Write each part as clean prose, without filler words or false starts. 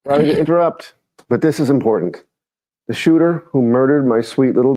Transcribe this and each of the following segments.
Sorry to interrupt, but this is important. The shooter who murdered my sweet little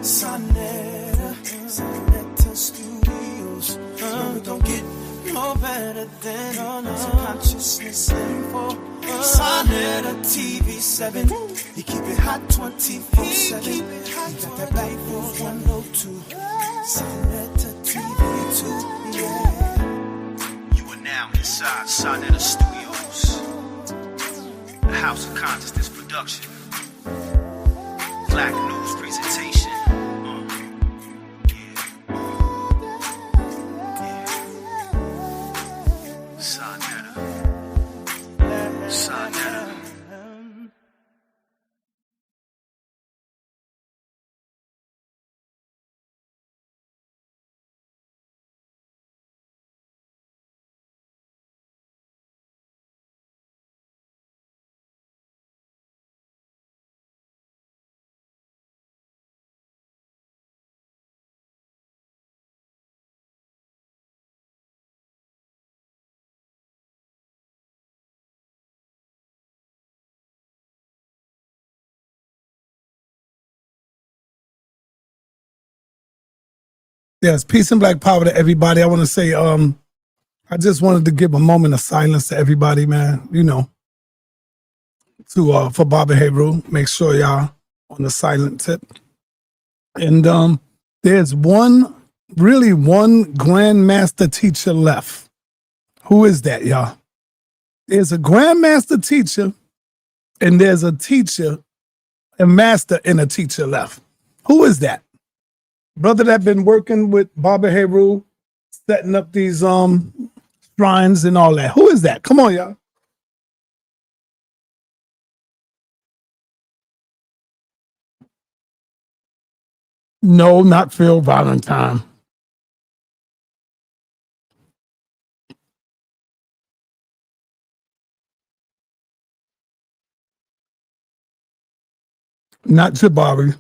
sa.neter Studios. We don't get no better than consciousness info. sa.neter TV7. You keep it hot 24/7. You got that Black Rose 102. sa.neter TV2. Yeah. You are now inside sa.neter Studios, the house of consciousness production, Black news presentation. sa.neter. sa.neter. Yes, peace and black power to everybody. I want to say, I just wanted to give a moment of silence to everybody, man. You know, to for Bob Heyrew. Make sure y'all on the silent tip. And there's really one grandmaster teacher left. Who is that, y'all? There's a grandmaster teacher, and there's a teacher, a master, and a teacher left. Who is that? Brother that been working with Bob Heyrew, setting up these shrines and all that. Who is that? Come on, y'all. No, not Phil Valentine. Not Jabari,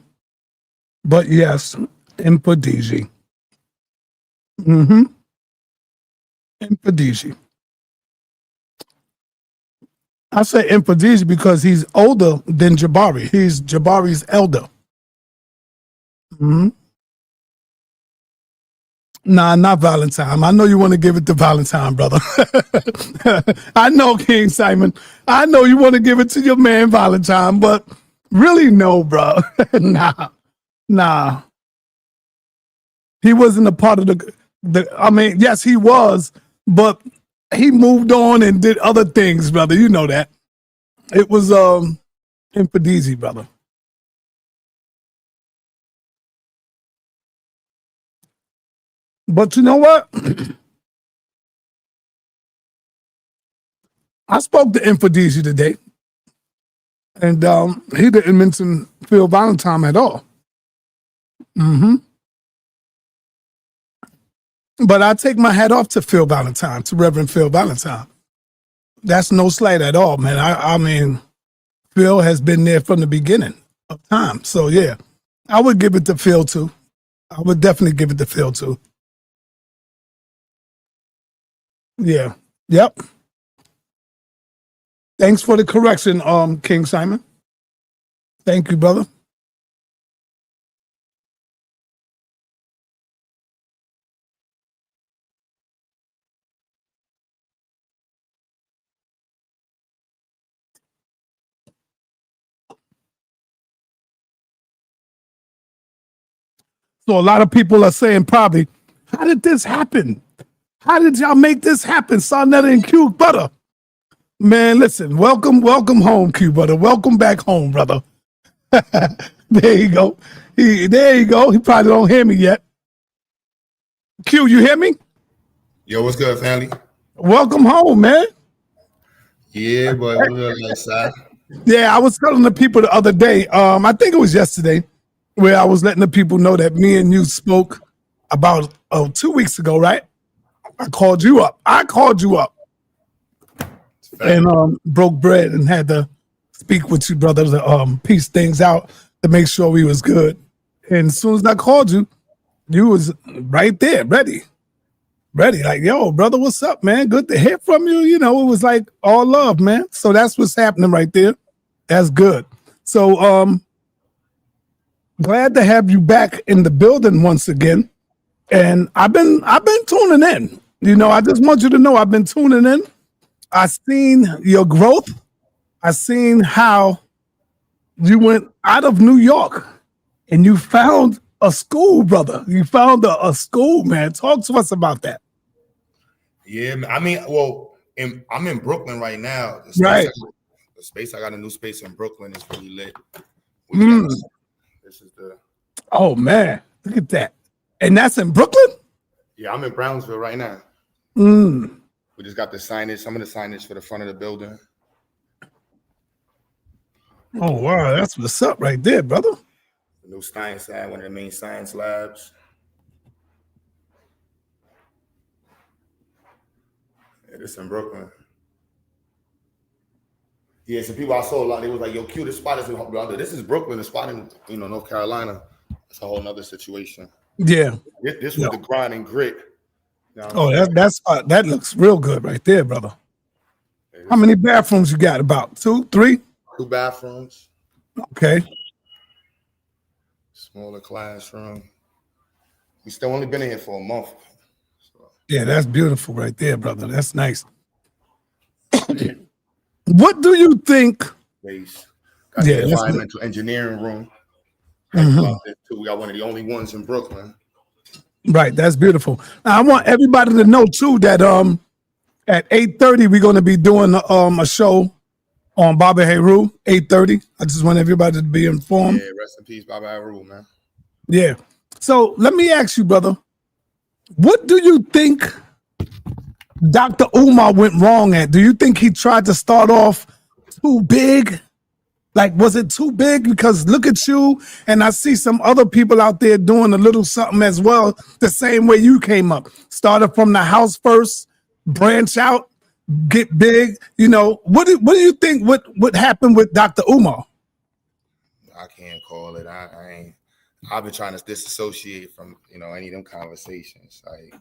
but yes, Impedigi. Impedigi. I say Impedigi because he's older than Jabari. He's Jabari's elder. Nah, not Valentine. I know you want to give it to Valentine, brother. I know, King Simon. I know you want to give it to your man Valentine, but really, no, bro. Nah. He wasn't a part of the. I mean, yes, he was, but he moved on and did other things, brother. You know that. It was Impedigi, brother. But you know what? I spoke to Infodesi today, and he didn't mention Phil Valentine at all. But I take my hat off to Phil Valentine, to Reverend Phil Valentine. That's no slight at all, man. I mean, Phil has been there from the beginning of time. So, yeah, I would give it to Phil, too. I would definitely give it to Phil, too. Yeah. Yep. Thanks for the correction, King Simon. Thank you, brother. So a lot of people are saying probably, how did this happen? How did y'all make this happen? sa.neter and Q Butter. Man, listen, welcome home, Q Butter. Welcome back home, brother. There you go. There you go. He probably don't hear me yet. Q, you hear me? Yo, what's good, family? Welcome home, man. Yeah, but we're like side. Yeah, I was telling the people the other day, I think it was yesterday, where I was letting the people know that me and you spoke about 2 weeks ago, right? I called you up. And broke bread and had to speak with you, brother, to piece things out to make sure we was good. And as soon as I called you, you was right there, ready. Like, yo, brother, what's up, man? Good to hear from you. You know, it was like all love, man. So that's what's happening right there. That's good. So glad to have you back in the building once again. And I've been tuning in. You know, I just want you to know I've been tuning in. I seen your growth. I seen how you went out of New York and you found a school, brother. You found a school, man. Talk to us about that. Yeah, I mean, well, I'm in Brooklyn right now. Right. I got a new space in Brooklyn. It's really lit. This is the. Oh man, look at that. And that's in Brooklyn? Yeah, I'm in Brownsville right now. We just got the signage, some of the signage for the front of the building. Oh wow, that's what's up right there, brother. The new science lab, one of the main science labs. Yeah, this in Brooklyn. Yeah, some people I saw a lot. They was like, "Yo, Q, this spot is in brother. This is Brooklyn. The spot in North Carolina. It's a whole nother situation." Yeah. This was the grind and grit. Oh, that looks real good right there, brother. How many bathrooms you got? About 2, 3? 2 bathrooms. Okay. Smaller classroom. We still only been in here for a month. So. Yeah, that's beautiful right there, brother. That's nice. What do you think? Base. Got the environmental engineering room. We got one of the only ones in Brooklyn. Right, that's beautiful. Now, I want everybody to know too that at 8:30 we're going to be doing a show on Bob Heyrew. 8:30. I just want everybody to be informed. Yeah, rest in peace, Bob Heyrew, man. Yeah. So let me ask you, brother, what do you think Dr. Umar went wrong at? Do you think he tried to start off too big? Like, was it too big? Because look at you, and I see some other people out there doing a little something as well, the same way you came up. Started from the house first, branch out, get big. You know, what do you think what happened with Dr. Umar? I can't call it. I've been trying to disassociate from, any of them conversations. Like,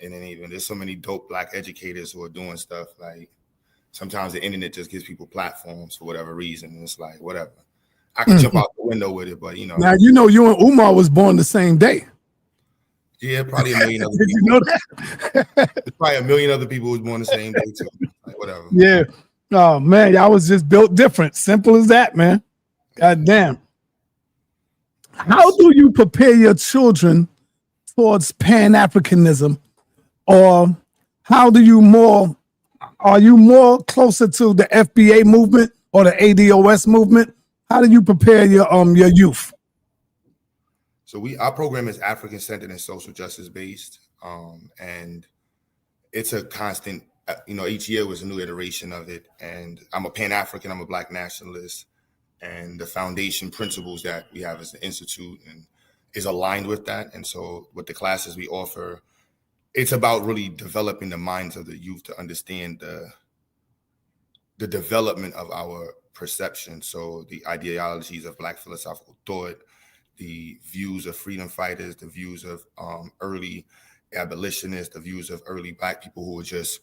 and then even there's so many dope Black educators who are doing stuff like. Sometimes the internet just gives people platforms for whatever reason. And it's like, whatever. I can jump out the window with it, but Now, you and Umar was born the same day. Yeah, probably a million other Did people. you know that? There's probably a million other people who was born the same day too. Like, whatever. Yeah. Oh, man, y'all was just built different. Simple as that, man. God damn. How do you prepare your children towards Pan-Africanism? Or how do you are you more closer to the FBA movement or the ADOS movement? How do you prepare your youth? So our program is African centered and social justice based. And it's a constant, each year was a new iteration of it. And I'm a Pan-African, I'm a Black nationalist, and the foundation principles that we have as the Institute and is aligned with that. And so with the classes we offer, it's about really developing the minds of the youth to understand the development of our perception. So the ideologies of Black philosophical thought, the views of freedom fighters, the views of early abolitionists, the views of early Black people who were just,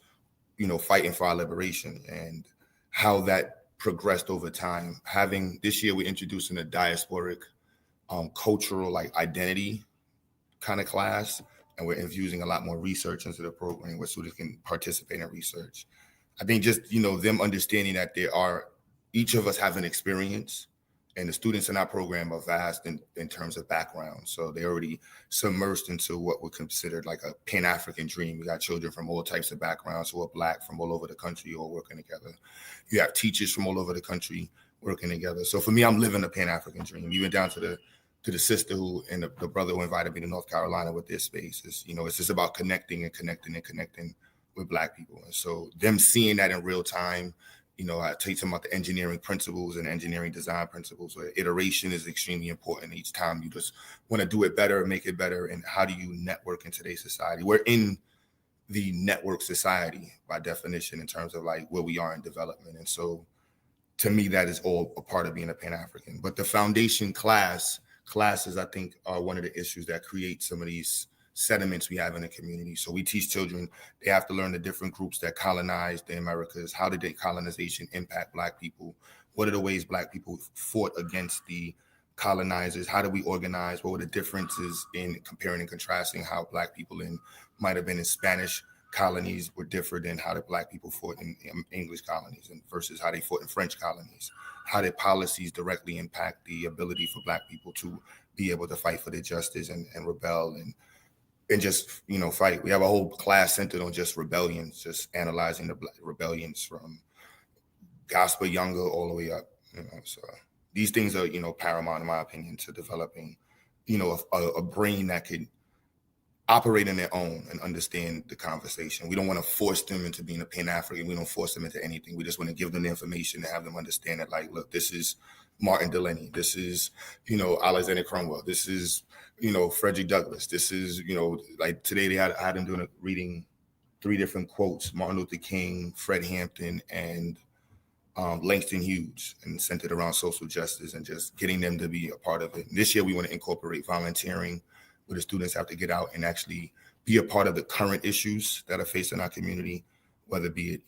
fighting for our liberation, and how that progressed over time. This year, we're introducing a diasporic cultural identity kind of class, and we're infusing a lot more research into the program where students can participate in research. I think just, them understanding that each of us have an experience, and the students in our program are vast in terms of background. So they're already submersed into what we considered like a Pan-African dream. We got children from all types of backgrounds who are Black from all over the country all working together. You have teachers from all over the country working together. So for me, I'm living a Pan-African dream, even down to the sister and the brother who invited me to North Carolina with their space. It's just about connecting with Black people. And so them seeing that in real time, I teach them about the engineering principles and engineering design principles, where iteration is extremely important. Each time you just want to do it better, make it better. And how do you network in today's society? We're in the network society by definition in terms of where we are in development. And so to me, that is all a part of being a Pan-African. But the foundation classes, I think, are one of the issues that create some of these sediments we have in the community. So we teach children, they have to learn the different groups that colonized the Americas. How did decolonization impact Black people? What are the ways Black people fought against the colonizers? How do we organize? What were the differences in comparing and contrasting how Black people might have been in Spanish colonies were different than how the Black people fought in English colonies and versus how they fought in French colonies? How did policies directly impact the ability for Black people to be able to fight for their justice and rebel and just, fight? We have a whole class centered on just rebellions, just analyzing the Black rebellions from Gospel Younger all the way up. So these things are, paramount, in my opinion, to developing, a brain that could operate on their own and understand the conversation. We don't want to force them into being a Pan-African. We don't force them into anything. We just want to give them the information to have them understand that, look, this is Martin Delany. This is, Alexander Cromwell. This is, Frederick Douglass. This is, today I had them reading 3 different quotes: Martin Luther King, Fred Hampton, and Langston Hughes, and centered around social justice and just getting them to be a part of it. And this year, we want to incorporate volunteering, where the students have to get out and actually be a part of the current issues that are facing our community, whether it be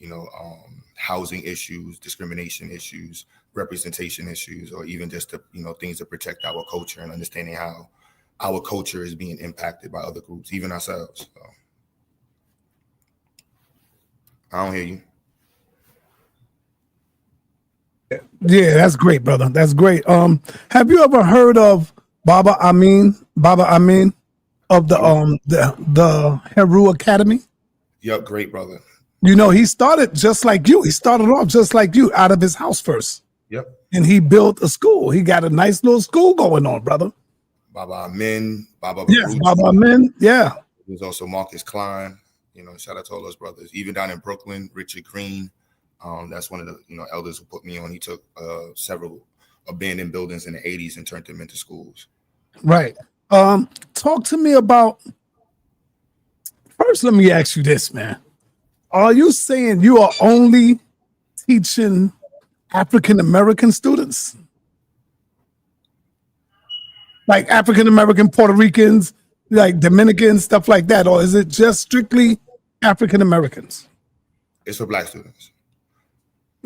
housing issues, discrimination issues, representation issues, or even just things to protect our culture and understanding how our culture is being impacted by other groups, even ourselves. So, I don't hear you. Yeah, that's great, brother. That's great. Have you ever heard of Baba Amin of the Heyrew Academy? Yep, great, brother. He started just like you. He started off just like you, out of his house first. Yep. And he built a school. He got a nice little school going on, brother. Baba Amin, Baba Yes, Baruch. Baba Amin. Yeah. There's also Marcus Klein. Shout out to all those brothers. Even down in Brooklyn, Richard Green. That's one of the elders who put me on. He took several abandoned buildings in the 80s and turned them into schools. Right. Talk to me about. First, let me ask you this, man. Are you saying you are only teaching African American students? Like African American, Puerto Ricans, like Dominicans, stuff like that? Or is it just strictly African Americans? It's for Black students.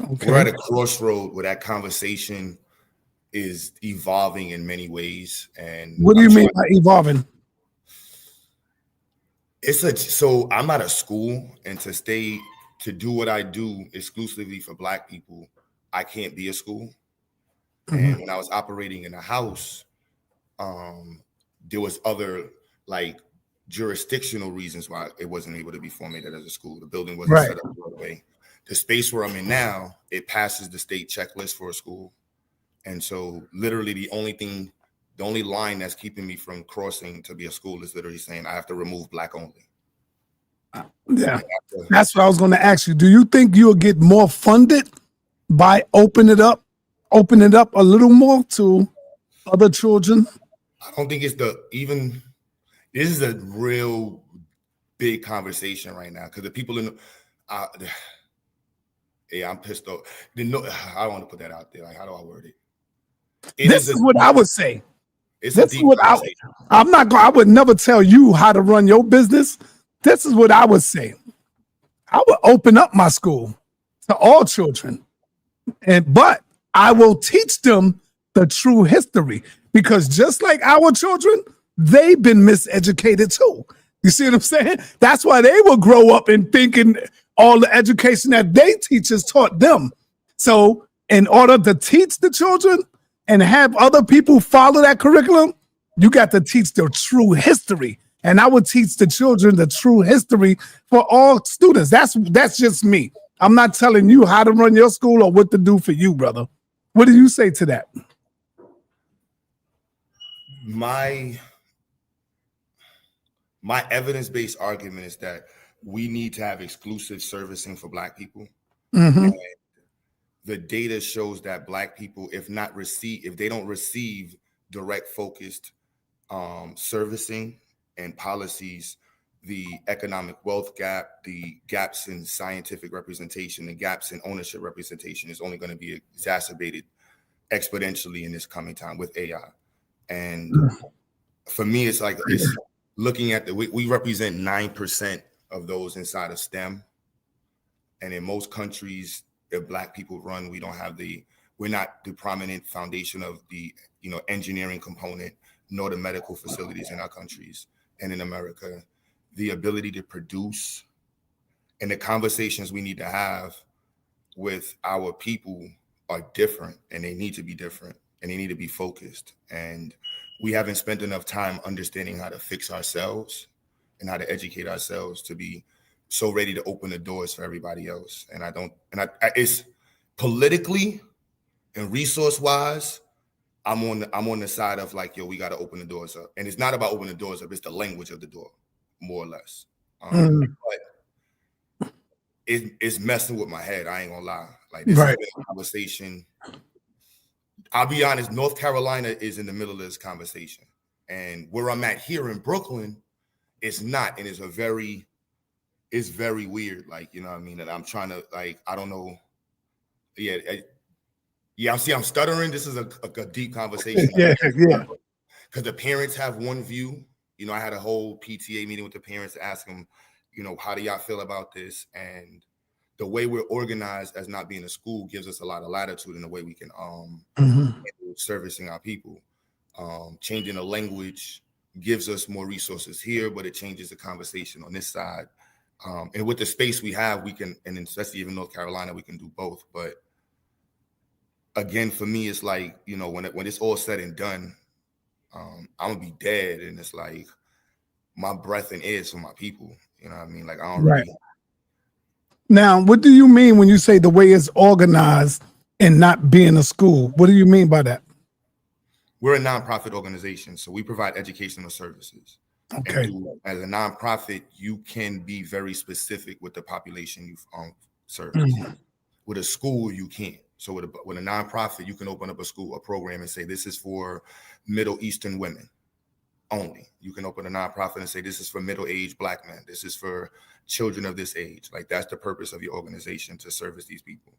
Okay. We're at a crossroad where that conversation is evolving in many ways. And what do you mean by evolving? So I'm at a school, and to do what I do exclusively for Black people, I can't be a school. Mm-hmm. And when I was operating in a house, there was other jurisdictional reasons why it wasn't able to be formatted as a school. The building wasn't set up the way. The space where I'm in now, it passes the state checklist for a school. And so literally the only line that's keeping me from crossing to be a school is literally saying I have to remove Black only. Yeah, that's what I was going to ask you. Do you think you'll get more funded by opening it up a little more to other children? I don't think it's this is a real big conversation right now because the people yeah, I'm pissed off. I don't want to put that out there. Like, how do I word it? This is what I would say. It's a deep conversation. I would never tell you how to run your business. This is what I would say. I would open up my school to all children, but I will teach them the true history because just like our children, they've been miseducated too. You see what I'm saying? That's why they will grow up and thinking all the education that they teachers taught them. So in order to teach the children and have other people follow that curriculum, you got to teach the true history. And I would teach the children the true history for all students. That's just me. I'm not telling you how to run your school or what to do for you, brother. What do you say to that? My evidence-based argument is that we need to have exclusive servicing for Black people. Mm-hmm. The data shows that Black people, if they don't receive direct focused servicing and policies, the economic wealth gap, the gaps in scientific representation, the gaps in ownership representation is only going to be exacerbated exponentially in this coming time with AI. And for me, it's looking at we represent 9% of those inside of STEM. And in most countries, if Black people run, we're not the prominent foundation of the engineering component, nor the medical facilities in our countries. And in America, the ability to produce and the conversations we need to have with our people are different, and they need to be different, and they need to be focused. And we haven't spent enough time understanding how to fix ourselves and how to educate ourselves to be so ready to open the doors for everybody else. And it's politically and resource wise, I'm on the side of like, yo, we got to open the doors up. And it's not about opening the doors up. It's the language of the door, more or less. But it's messing with my head. I ain't gonna lie. Like, this has been a conversation. I'll be honest, North Carolina is in the middle of this conversation. And where I'm at here in Brooklyn, it's not. And it's very weird. Like, you know what I mean? That I'm trying to, like, I don't know. Yeah, I'm stuttering. This is a deep conversation. Yeah. Because the parents have one view. I had a whole PTA meeting with the parents to ask them, how do y'all feel about this? And the way we're organized as not being a school gives us a lot of latitude in the way we can servicing our people. Changing the language gives us more resources here, but it changes the conversation on this side. And with the space we have, we can, and especially even North Carolina, we can do both. But again, for me, it's like, when it's all said and done, I'm gonna be dead, and it's like my breath and air is for my people. You know what I mean? Like, I don't really. Now, what do you mean when you say the way it's organized and not being a school? What do you mean by that? We're a nonprofit organization, so we provide educational services. Okay. As a nonprofit, you can be very specific with the population you serve. With a school, you can't. So with a nonprofit, you can open up a program and say, this is for Middle Eastern women only. You can open a nonprofit and say, this is for middle-aged Black men. This is for children of this age. Like, that's the purpose of your organization, to service these people.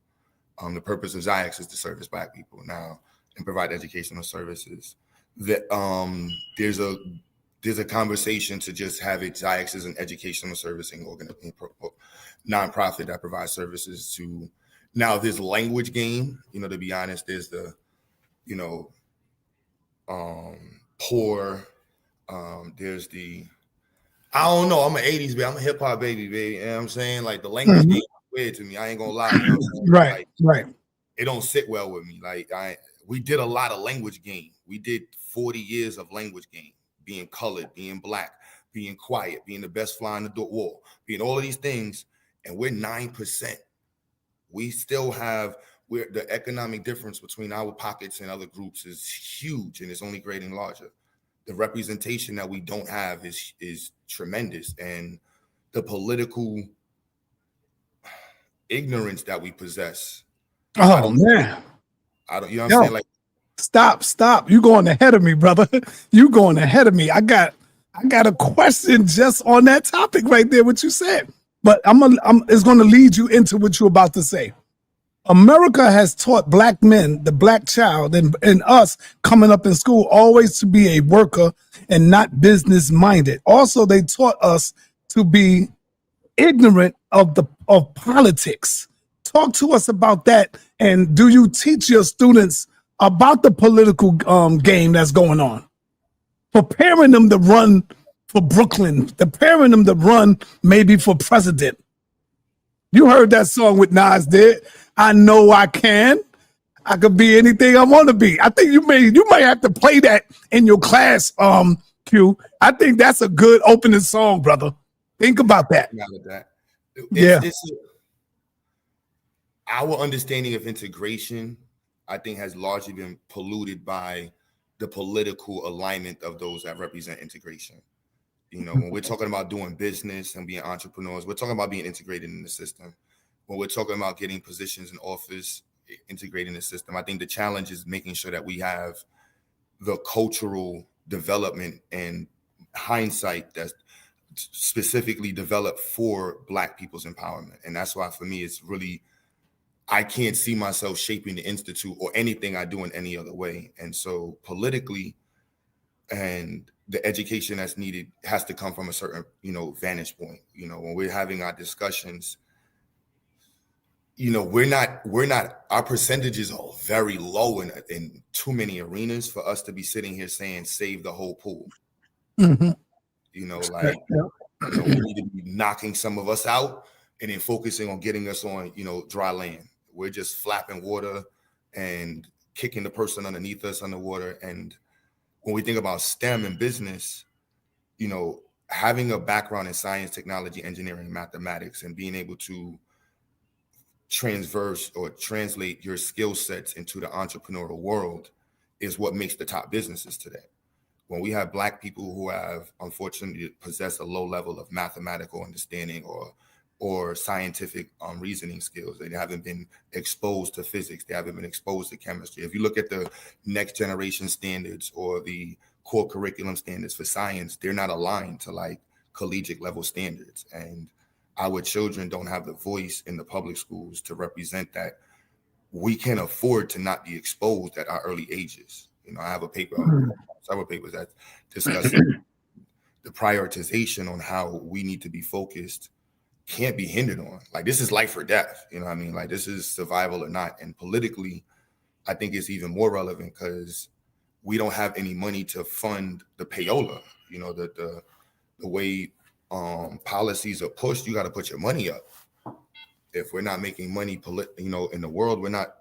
The purpose of Ziax is to service Black people now and provide educational services. There's a conversation to just have it. Ziax is an educational servicing nonprofit that provides services to. Now, this language game, to be honest, there's the, poor. There's the, I don't know. I'm an 80s baby. I'm a hip hop baby. You know what I'm saying? Like, the language game is weird to me. I ain't gonna lie. You know what I'm saying? Right. It don't sit well with me. Like, we did a lot of language game. We did 40 years of language game, being colored, being Black, being quiet, being the best fly on the wall, being all of these things. And we're 9%. We still have the economic difference between our pockets and other groups is huge, and it's only getting larger. The representation that we don't have is tremendous. And the political ignorance that we possess. Oh man. I don't, you know what I'm saying? Like, Stop. You going ahead of me, brother. You going ahead of me. I got a question just on that topic right there, what you said. But it's going to lead you into what you're about to say. America has taught black men, the black child, and us coming up in school always to be a worker and not business minded. Also, they taught us to be ignorant of politics. Talk to us about that. And do you teach your students about the political game that's going on? Preparing them to run for Brooklyn, preparing them to run maybe for president. You heard that song with Nas did. I know I can. I could be anything I want to be. I think you might have to play that in your class, Q. I think that's a good opening song, brother. Think about that. Our understanding of integration, I think, has largely been polluted by the political alignment of those that represent integration. You know, when we're talking about doing business and being entrepreneurs, we're talking about being integrated in the system. When we're talking about getting positions in office, integrating the system, I think the challenge is making sure that we have the cultural development and hindsight that's specifically developed for Black people's empowerment. And that's why, for me, it's really, I can't see myself shaping the Institute or anything I do in any other way. And so politically, and the education that's needed has to come from a certain, vantage point. When we're having our discussions, our percentages are very low in too many arenas for us to be sitting here saying, save the whole pool. Mm-hmm. We need to be knocking some of us out and then focusing on getting us on, dry land. We're just flapping water and kicking the person underneath us underwater. And when we think about STEM and business, having a background in science, technology, engineering, mathematics, and being able to transverse or translate your skill sets into the entrepreneurial world is what makes the top businesses today. When we have Black people who have, unfortunately, possessed a low level of mathematical understanding or scientific reasoning skills, they haven't been exposed to physics, they haven't been exposed to chemistry. If you look at the next generation standards or the core curriculum standards for science, they're not aligned to like collegiate level standards. And our children don't have the voice in the public schools to represent that. We can afford to not be exposed at our early ages. I have a paper, several papers that discuss the prioritization on how we need to be focused can't be hindered on. Like, this is life or death. Like, this is survival or not. And politically, I think it's even more relevant because we don't have any money to fund the payola. The way policies are pushed, you got to put your money up. If we're not making money, in the world, we're not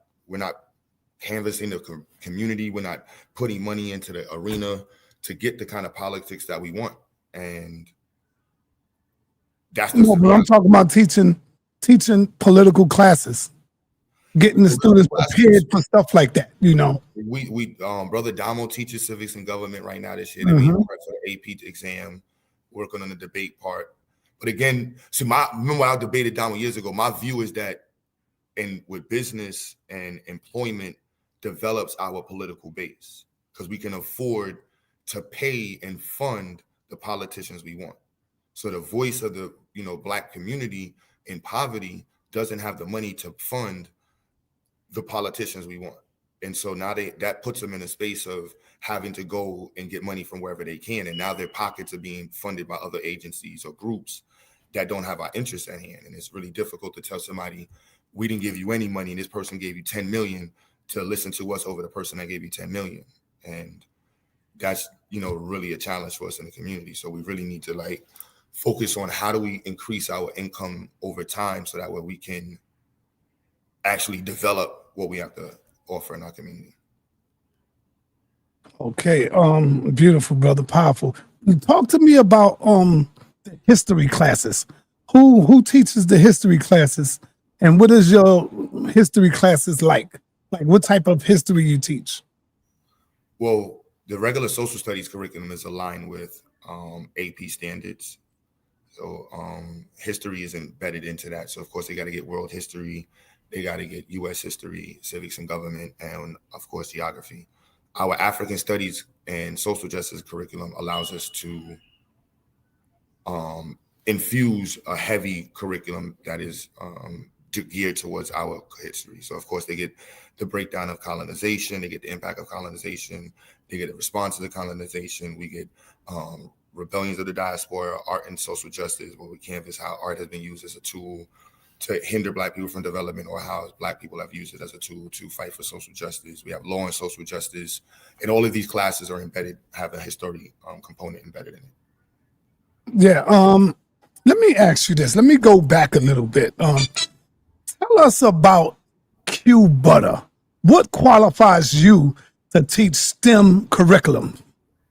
canvassing the community. We're not putting money into the arena to get the kind of politics that we want. And that's but I'm talking about teaching political classes, getting the students prepared for stuff like that. We Brother Damo teaches civics and government right now this year. They're being prepared for the AP exam, working on the debate part. But again, remember when I debated Damo years ago, my view is that with business and employment develops our political base because we can afford to pay and fund the politicians we want. So the voice of the Black community in poverty doesn't have the money to fund the politicians we want. And so now that puts them in a space of having to go and get money from wherever they can. And now their pockets are being funded by other agencies or groups that don't have our interests at hand. And it's really difficult to tell somebody, we didn't give you any money and this person gave you 10 million to listen to us over the person that gave you 10 million. And that's, really a challenge for us in the community. So we really need to focus on how do we increase our income over time so that way we can actually develop what we have to offer in our community. Okay, beautiful, brother, powerful. Talk to me about the history classes. Who teaches the history classes, and what is your history classes like? Like, what type of history you teach? Well, the regular social studies curriculum is aligned with AP standards. So history is embedded into that. So of course they got to get world history, they got to get U.S. history, civics and government, and of course geography. Our African studies and social justice curriculum allows us to infuse a heavy curriculum that is geared towards our history. So of course they get the breakdown of colonization, they get the impact of colonization, they get the response to the colonization, we get rebellions of the diaspora, art and social justice, where we canvas how art has been used as a tool to hinder Black people from development, or how Black people have used it as a tool to fight for social justice. We have law and social justice, and all of these classes are embedded, have a history component embedded in it. Yeah. Let me ask you this. Let me go back a little bit. Tell us about Q Butter. What qualifies you to teach STEM curriculum?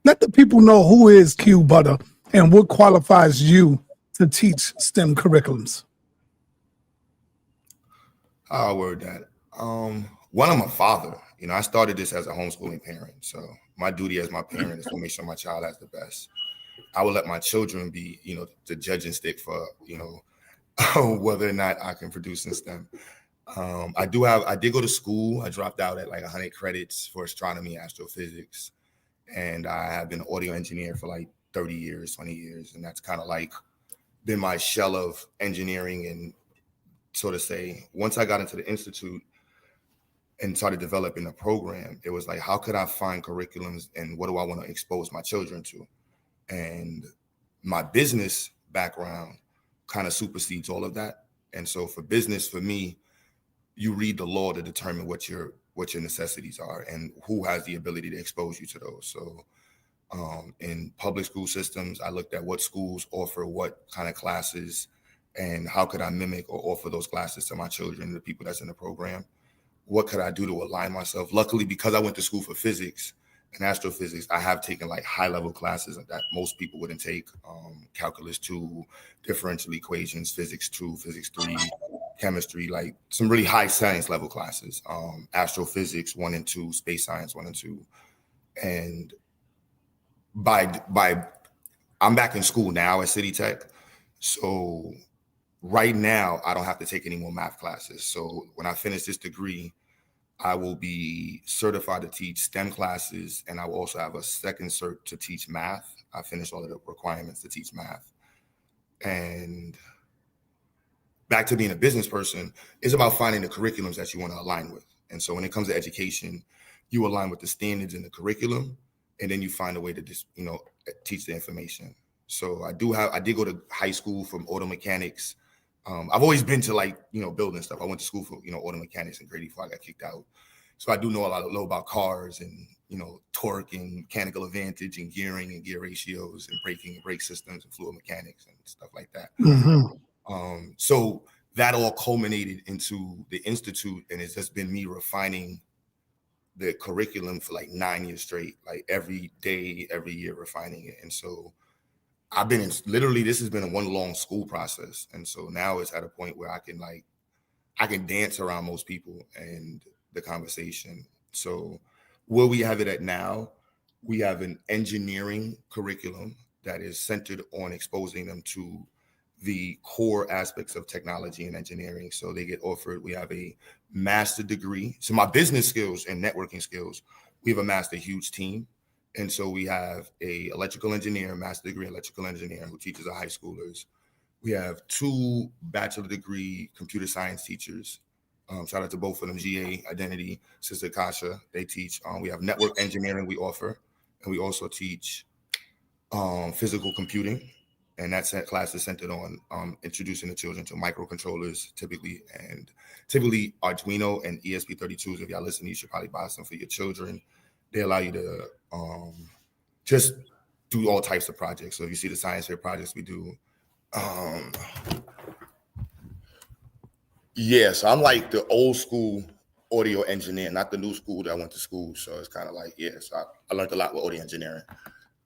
Let the people know who is Q Butter and what qualifies you to teach STEM curriculums. How I word that. One, I'm a father. You know, I started this as a homeschooling parent. So my duty as my parent is to make sure my child has the best. I will let my children be, you know, the judging stick for, you know, whether or not I can produce in STEM. I did go to school. I dropped out at like 100 credits for astronomy and astrophysics. And I have been an audio engineer for like 30 years, 20 years. And that's kind of like been my shell of engineering. And sort of say, once I got into the Institute and started developing a program, it was like, how could I find curriculums and what do I want to expose my children to? And my business background kind of supersedes all of that. And so for business, for me, you read the law to determine what your necessities are and who has the ability to expose you to those. So in public school systems, I looked at what schools offer what kind of classes and how could I mimic or offer those classes to my children, the people that's in the program. What could I do to align myself? Luckily, because I went to school for physics and astrophysics, I have taken like high-level classes that most people wouldn't take. Calculus 2, differential equations, physics 2, physics 3, chemistry, like some really high science level classes. Astrophysics 1 and 2, space science 1 and 2. And by I'm back in school now at City Tech. So right now, I don't have to take any more math classes. So when I finish this degree, I will be certified to teach STEM classes, and I will also have a second cert to teach math. I finished all of the requirements to teach math. And back to being a business person, it's about finding the curriculums that you want to align with. And so when it comes to education, you align with the standards in the curriculum, and then you find a way to just, you know, teach the information. So I did go to high school from auto mechanics. I've always been to like, you know, building stuff. I went to school for, you know, auto mechanics in grade before I got kicked out. So I do know a lot about cars and, you know, torque and mechanical advantage and gearing and gear ratios and braking and brake systems and fluid mechanics and stuff like that. Mm-hmm. So that all culminated into the Institute, and it's just been me refining the curriculum for like 9 years straight, like every day, every year refining it. And so I've been literally, this has been a one long school process. And so now it's at a point where I can dance around most people and the conversation. So where we have it at now, we have an engineering curriculum that is centered on exposing them to the core aspects of technology and engineering. So they get offered, we have a master degree. So my business skills and networking skills, we have amassed a huge team. And so we have a electrical engineer, master degree electrical engineer who teaches our high schoolers. We have 2 bachelor degree computer science teachers. Shout out to both of them, GA, Identity, Sister Kasha, they teach. We have network engineering we offer, and we also teach physical computing. And that class is centered on introducing the children to microcontrollers, typically Arduino and ESP32s. If y'all listen, you should probably buy some for your children. They allow you to just do all types of projects. So if you see the science fair projects we do, so I'm like the old school audio engineer, not the new school that I went to school. So it's kind of like, so I learned a lot with audio engineering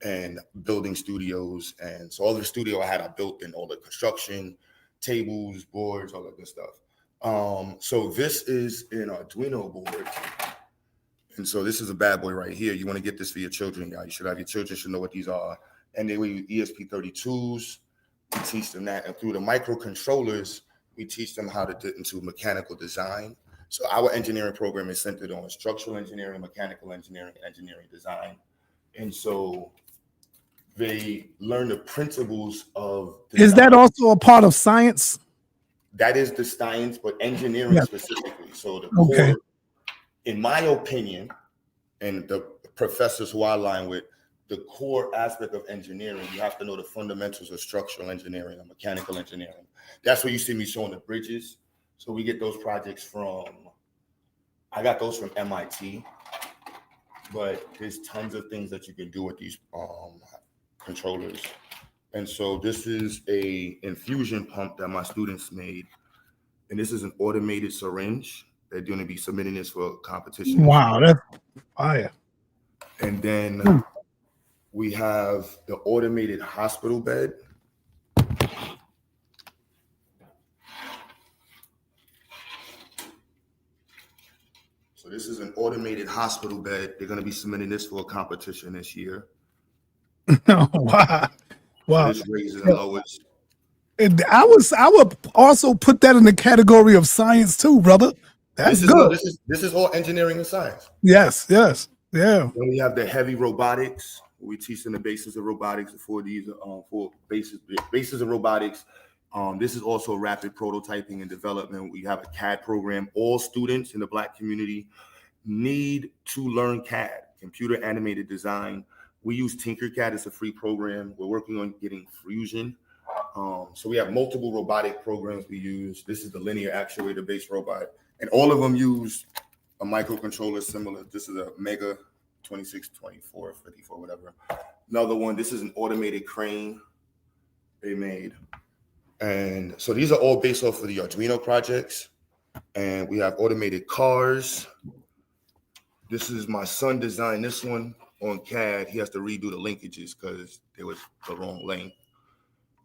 and building studios. And so all the studio I built in all the construction, tables, boards, all that good stuff. So this is an Arduino board. And so this is a bad boy right here. You want to get this for your children, y'all. You should have your children should know what these are. And then we use ESP32s. we teach them that. And through the microcontrollers, we teach them how to get into mechanical design. So our engineering program is centered on structural engineering, mechanical engineering, engineering design. And so they learn the principles of design. Is that also a part of science? That is the science, but engineering specifically. So the Okay. core, in my opinion, and the professors who I align with, the core aspect of engineering, you have to know the fundamentals of structural engineering and mechanical engineering. That's where you see me showing the bridges. So we get those projects I got those from MIT, but there's tons of things that you can do with these controllers. And so this is a infusion pump that my students made. And this is an automated syringe. They're going to be submitting this for competition. Wow, that's fire. And then we have the automated hospital bed. So this is an automated hospital bed. They're going to be submitting this for a competition this year. Wow. Wow. This raises and lowers. And I would also put that in the category of science too, brother. That's good. This is all engineering and science. Yes. Yeah. Then we have the heavy robotics. We teach them the basis of robotics for these for basis of robotics. This is also rapid prototyping and development. We have a CAD program. All students in the Black community need to learn CAD, computer animated design. We use Tinkercad. It's a free program. We're working on getting Fusion. So we have multiple robotic programs we use. This is the linear actuator based robot, and all of them use a microcontroller similar. This is a Mega 2624, 54, whatever. Another one, this is an automated crane they made. And so these are all based off of the Arduino projects. And we have automated cars. This is my son designed this one on CAD. He has to redo the linkages because they was the wrong length.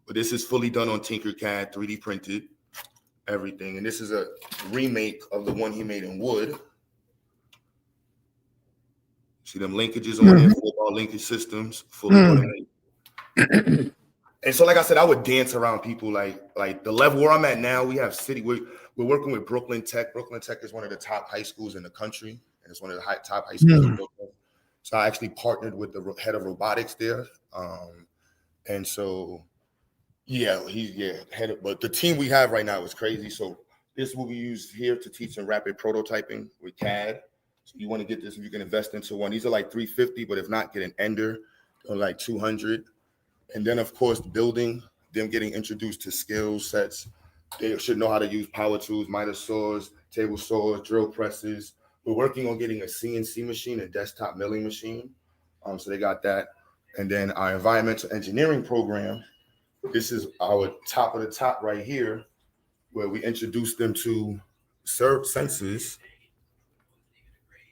But this is fully done on Tinkercad, 3D printed, everything. And this is a remake of the one he made in wood. See them linkages on there, 4-bar linkage systems, fully automated. And so, like I said, I would dance around people like the level where I'm at now. We have we're working with Brooklyn Tech. Brooklyn Tech is one of the top high schools in the country, and it's one of the top high schools in Brooklyn. So I actually partnered with the head of robotics there, and so but the team we have right now is crazy. So this will be used here to teach them rapid prototyping with CAD. So you want to get this, if you can invest into one. These are like $350, but if not, get an Ender or like $200. And then, of course, building, them getting introduced to skill sets. They should know how to use power tools, miter saws, table saws, drill presses. We're working on getting a CNC machine, a desktop milling machine. So they got that. And then our environmental engineering program, this is our top of the top right here, where we introduce them to sensors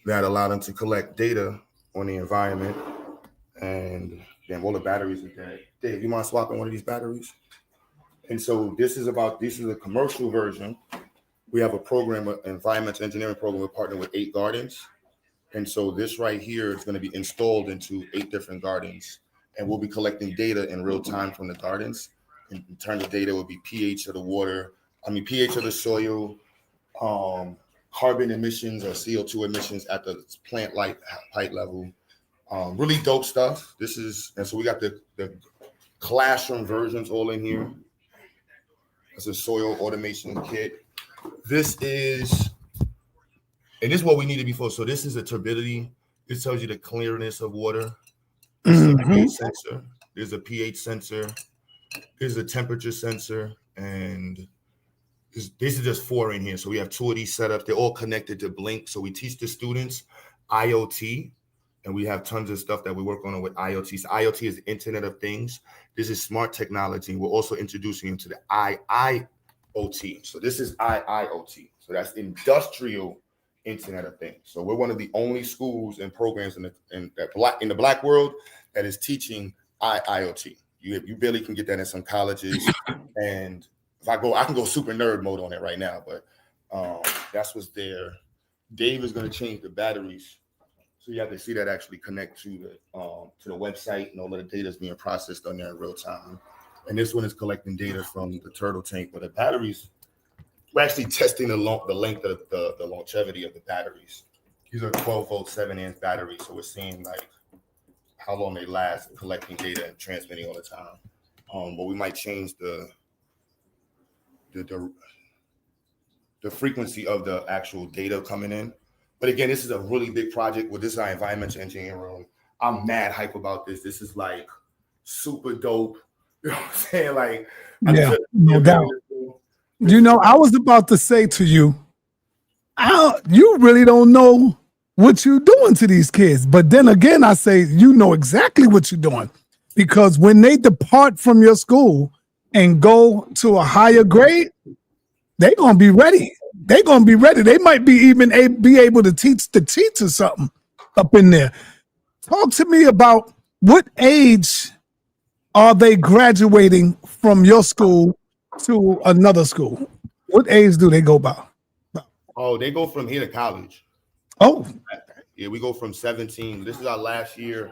that allow them to collect data on the environment. And then all the batteries are dead. Dave, you mind swapping one of these batteries? And so this is a commercial version. We have a program, an environmental engineering program. We're partnering with 8 gardens. And so this right here is going to be installed into 8 different gardens. And we'll be collecting data in real time from the gardens. In terms of data, will be pH of the water, pH of the soil, carbon emissions or CO2 emissions at the plant height level. Really dope stuff. And so we got the classroom versions all in here. It's a soil automation kit. This is what we need to be for. So this is a turbidity. This tells you the clearness of water. This is a pH sensor. There's a pH sensor. There's a temperature sensor. And these are just 4 in here. So we have 2 of these setups. They're all connected to Blink. So we teach the students IoT. And we have tons of stuff that we work on with IoT. So IoT is the Internet of Things. This is smart technology. We're also introducing them to the IIoT. So this is IIoT. So that's industrial Internet of Things. So we're one of the only schools and programs in the Black world that is teaching IIoT. You barely can get that in some colleges. And if I can go super nerd mode on it right now. But that's what's there. Dave is going to change the batteries. So you have to see that actually connect to the website, and all of the data is being processed on there in real time. And this one is collecting data from the turtle tank. But the batteries, we're actually testing the length of the longevity of the batteries. These are 12-volt, 7-amp batteries. So we're seeing like how long they last collecting data and transmitting all the time. But we might change the frequency of the actual data coming in. But again, this is a really big project. This is our environmental engineering room. I'm mad hype about this. This is like super dope. You know what I'm saying? Like, Yeah, no doubt. You know, I was about to say to you, you really don't know what you're doing to these kids. But then again, I say, you know exactly what you're doing. Because when they depart from your school and go to a higher grade, they're going to be ready. They're going to be ready. They might be even be able to teach the teacher something up in there. Talk to me about what age are they graduating from your school to another school? What age do they go by? Oh, they go from here to college. Oh. Yeah, we go from 17. This is our last year.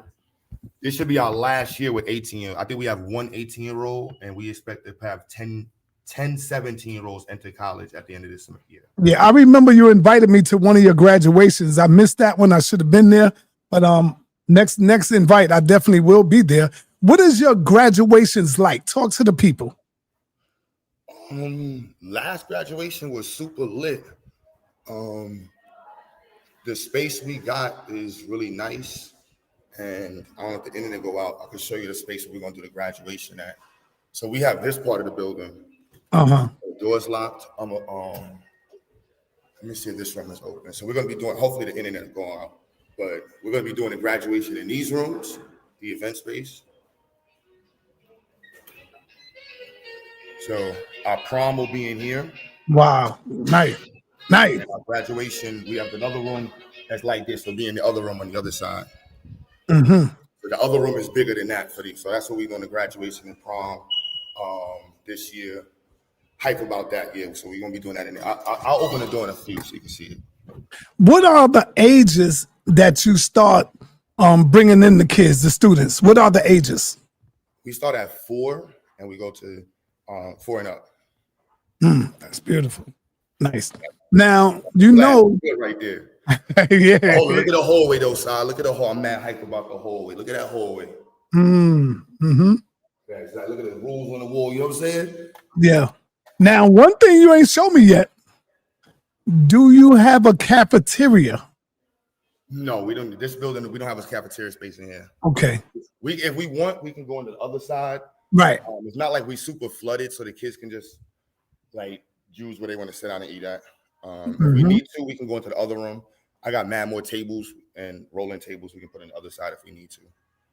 This should be our last year with 18. I think we have one 18-year-old, and we expect to have 10 17-year-olds enter college at the end of this year. Yeah, I remember you invited me to one of your graduations. I missed that one. I should have been there. But next invite, I definitely will be there. What is your graduations like? Talk to the people. Last graduation was super lit. The space we got is really nice. And I don't know if the internet go out. I can show you the space we're going to do the graduation at. So we have this part of the building. Uh-huh. The door's locked. Let me see if this room is open. So we're going to be doing, hopefully the internet is going out, but we're going to be doing the graduation in these rooms, the event space. So our prom will be in here. Wow. Nice. Nice. And our graduation, we have another room that's like this. We'll be in the other room on the other side. Mm-hmm. So the other room is bigger than that for these. So that's what we're doing the graduation and prom this year. Hype about that, yeah. So we're gonna be doing that in there. I'll open the door in a few so you can see it. What are the ages that you start bringing in the kids, the students? What are the ages? We start at 4 and we go to 4 and up. That's beautiful. Nice. Now, you know, right there. Yeah. Oh, look at the hallway though, Si. Look at the hall. I'm mad hype about the hallway. Look at that hallway. Mm-hmm. Yeah, look at the rules on the wall. You know what I'm saying? Yeah. Now, one thing you ain't shown me yet. Do you have a cafeteria? No, we don't. This building, we don't have a cafeteria space in here. Okay. If we want, we can go on the other side. Right. It's not like we super flooded, so the kids can just like choose where they want to sit down and eat at. If we need to, we can go into the other room. I got mad more tables and rolling tables we can put on the other side if we need to.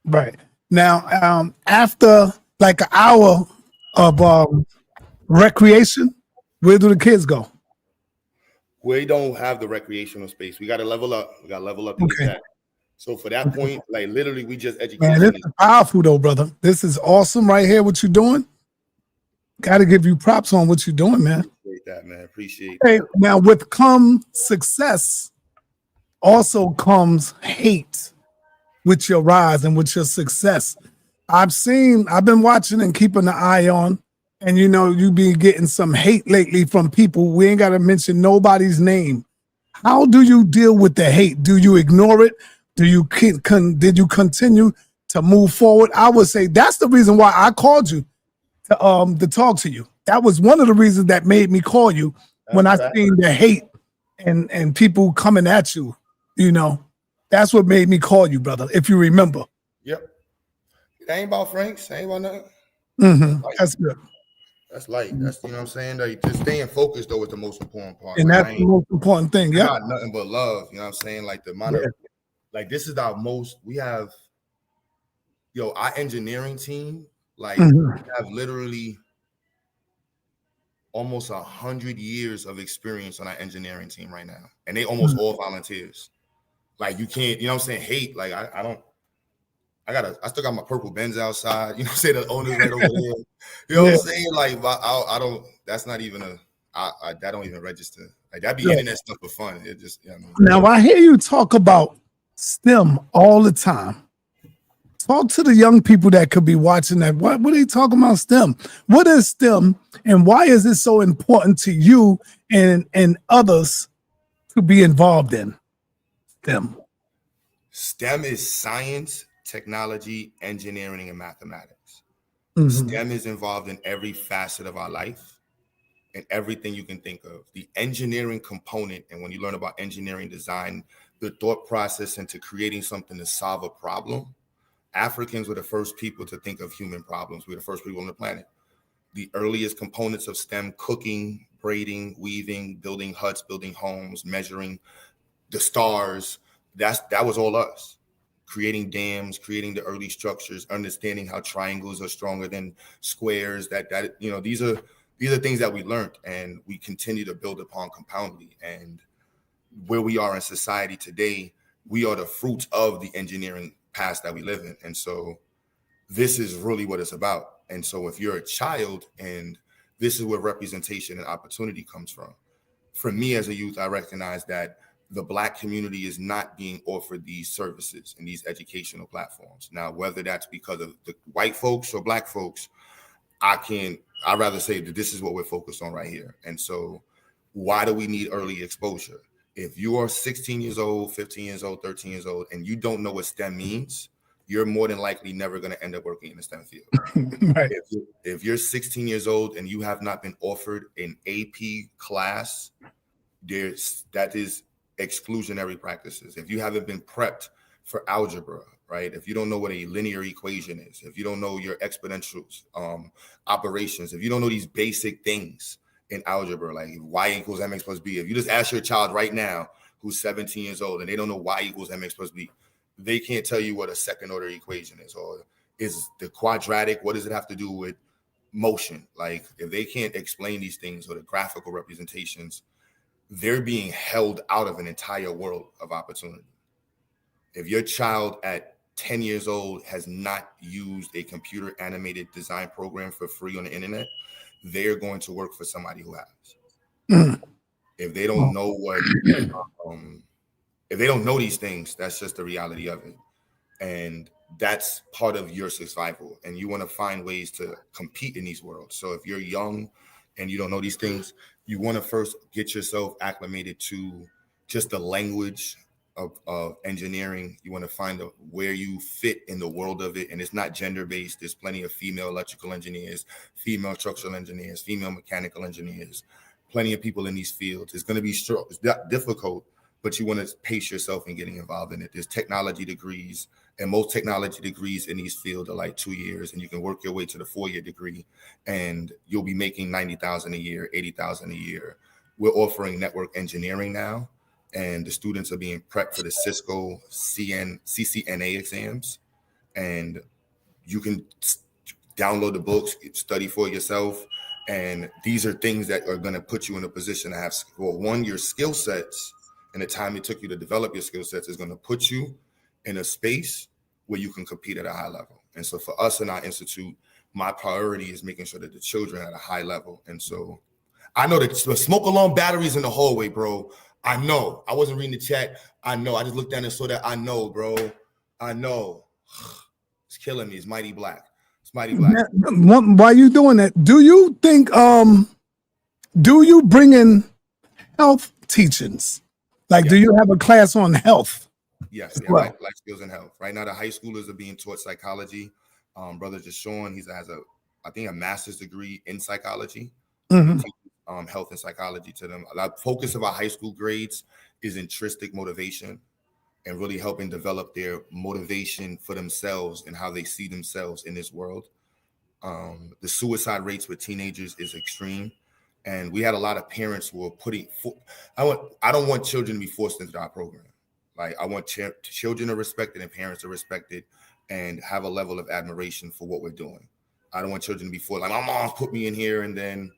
Right. Now, after like an hour of recreation, where do the kids go? We don't have the recreational space. We got to level up. We got to level up. Okay. So for that point, like literally, we just educate. Man, this is powerful though, brother. This is awesome right here. What you're doing. Got to give you props on what you're doing, man. Appreciate that, man. Appreciate Hey, that. now with success, also comes hate with your rise and with your success. I've been watching and keeping an eye on, and you know, you be getting some hate lately from people. We ain't got to mention nobody's name. How do you deal with the hate? Do you ignore it? Did you continue to move forward? I would say that's the reason why I called you to talk to you. That was one of the reasons that made me call you when I seen the hate and people coming at you. You know, that's what made me call you, brother. If you remember. Yep. It ain't about Franks. It ain't about nothing. Mm-hmm. That's good. That's light. That's, you know what I'm saying? Like, just staying focused though is the most important part. And like, that's the most important thing. Yeah. Got nothing but love. You know what I'm saying? Like the amount of, like this is our most. We have, our engineering team. Like we have literally almost 100 years of experience on our engineering team right now, and they almost all volunteers. Like you can't, you know what I'm saying? Hate. Like I still got my purple Benz outside. You know what I'm saying? The owner's right over there. You know what I'm saying? Like I don't. That's not even that don't even register. Like that be internet stuff for fun. It just. You know what I mean? Now I hear you talk about STEM all the time. talk to the young people that could be watching that. What are they talking about STEM? What is STEM, and why is it so important to you and others to be involved in STEM? STEM is science, technology, engineering, and mathematics. Mhm. STEM is involved in every facet of our life and everything you can think of. The engineering component, and when you learn about engineering design, the thought process into creating something to solve a problem. Africans were the first people to think of human problems. We were the first people on the planet. The earliest components of STEM: cooking, braiding, weaving, building huts, building homes, measuring the stars. That was all us. Creating dams, creating the early structures, understanding how triangles are stronger than squares. These are things that we learned, and we continue to build upon compoundly. And where we are in society today, we are the fruit of the engineering past that we live in. And so this is really what it's about. And so if you're a child, and this is where representation and opportunity comes from. For me as a youth, I recognize that the Black community is not being offered these services and these educational platforms. Now, whether that's because of the white folks or Black folks, I'd rather say that this is what we're focused on right here. And so why do we need early exposure? If you are 16 years old, 15 years old, 13 years old, and you don't know what STEM means, you're more than likely never going to end up working in the STEM field. Right. If you're 16 years old and you have not been offered an AP class, that is exclusionary practices. If you haven't been prepped for algebra, right? If you don't know what a linear equation is, if you don't know your exponentials, operations, if you don't know these basic things in algebra, like y equals mx plus b, if you just ask your child right now who's 17 years old and they don't know y equals mx plus b, they can't tell you what a second order equation is, or is the quadratic, what does it have to do with motion? Like, if they can't explain these things or the graphical representations, they're being held out of an entire world of opportunity. If your child at 10 years old has not used a computer animated design program for free on the internet, they're going to work for somebody who has. If they don't know if they don't know these things, that's just the reality of it. And that's part of your survival. And you want to find ways to compete in these worlds. So if you're young and you don't know these things, you want to first get yourself acclimated to just the language of engineering. You want to find out where you fit in the world of it. And it's not gender-based. There's plenty of female electrical engineers, female structural engineers, female mechanical engineers, plenty of people in these fields. It's going to be it's difficult, but you want to pace yourself in getting involved in it. There's technology degrees, and most technology degrees in these fields are like 2 years, and you can work your way to the 4-year degree, and you'll be making $90,000 a year, $80,000 a year. We're offering network engineering now, and the students are being prepped for the Cisco CCNA exams, and you can download the books, study for yourself, and these are things that are going to put you in a position to have, well, one, your skill sets and the time it took you to develop your skill sets is going to put you in a space where you can compete at a high level. And so for us in our institute, my priority is making sure that the children are at a high level. And so I know that smoke alarm batteries in the hallway, bro. I know. I wasn't reading the chat. I know. I just looked down and saw that. I know, bro. I know. It's killing me. It's mighty black. It's mighty black. Why you doing that? Do you think, do you bring in health teachings? Like, Yes. do you have a class on health? Yes, yeah, Well. life skills and health. Right now, the high schoolers are being taught psychology. Brother Deshaun, he has a master's degree in psychology. Mhm. He teaches, health and psychology to them. The focus of our high school grades is intrinsic motivation and really helping develop their motivation for themselves and how they see themselves in this world. The suicide rates with teenagers is extreme. And we had a lot of parents who were I don't want children to be forced into our program. Like, I want children to respect it and parents to respect it and have a level of admiration for what we're doing. I don't want children to be forced, like, my mom's put me in here, and then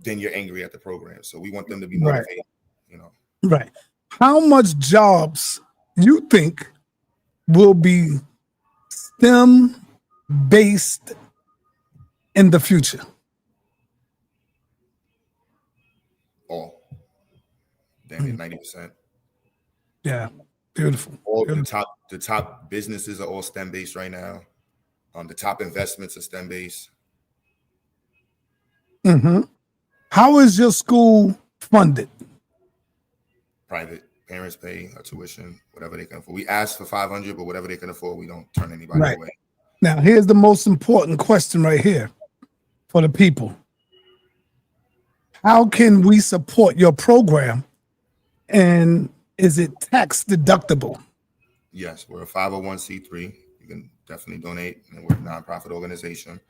you're angry at the program. So we want them to be motivated, Right. How much jobs you think will be STEM based in the future? All. Damn near 90%. Yeah. Beautiful. All Beautiful. the top businesses are all STEM based right now. The top investments are STEM based. Mm-hmm. How is your school funded? Private. Parents pay a tuition, whatever they can afford. We ask for 500, but whatever they can afford, we don't turn anybody Right. away. Now, here's the most important question right here for the people. How can we support your program? And is it tax deductible? Yes, we're a 501c3. You can definitely donate, and we're a nonprofit organization.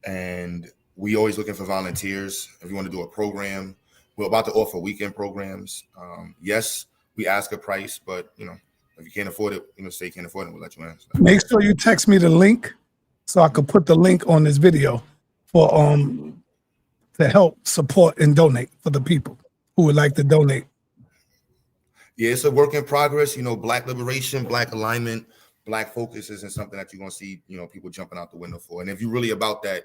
And we always looking for volunteers. If you want to do a program, we're about to offer weekend programs. Yes, we ask a price, but if you can't afford it, say you can't afford it, we'll let you in. Make sure you text me the link so I could put the link on this video for to help support and donate for the people who would like to donate. Yeah, it's a work in progress. Black liberation, Black alignment, Black focus isn't something that you're gonna see, people jumping out the window for. And if you're really about that,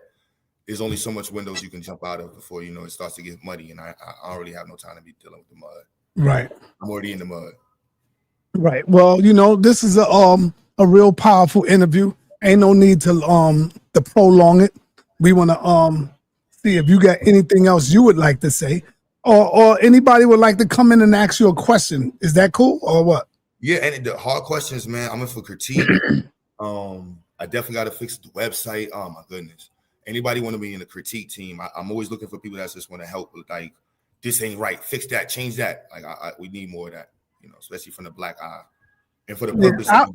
there's only so much windows you can jump out of before it starts to get muddy. And I don't really have no time to be dealing with the mud. Right. I'm already in the mud. Right. Well, this is a real powerful interview. Ain't no need to prolong it. We want to see if you got anything else you would like to say, or anybody would like to come in and ask you a question. Is that cool or what? Yeah, and the hard questions, man. I'm in for critique. I definitely got to fix the website. Oh my goodness. Anybody want to be in the critique team? I'm always looking for people that just want to help with like, this ain't right. Fix that. Change that. Like we need more of that. Especially from the Black eye. And for the purpose I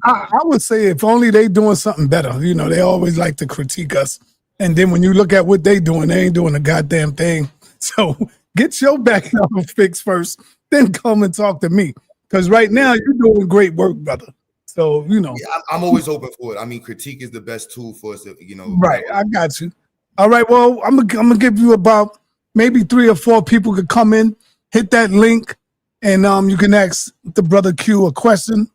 would say if only they doing something better. They always like to critique us. And then when you look at what they doing, they ain't doing a goddamn thing. So get your backyard fixed first, then come and talk to me. Because right now you're doing great work, brother. So, Yeah, I'm always open for it. I mean, critique is the best tool for us to, Right, I got you. All right, well, I'm gonna give you about maybe 3 or 4 people could come in, hit that link, and you can ask the brother Q a question.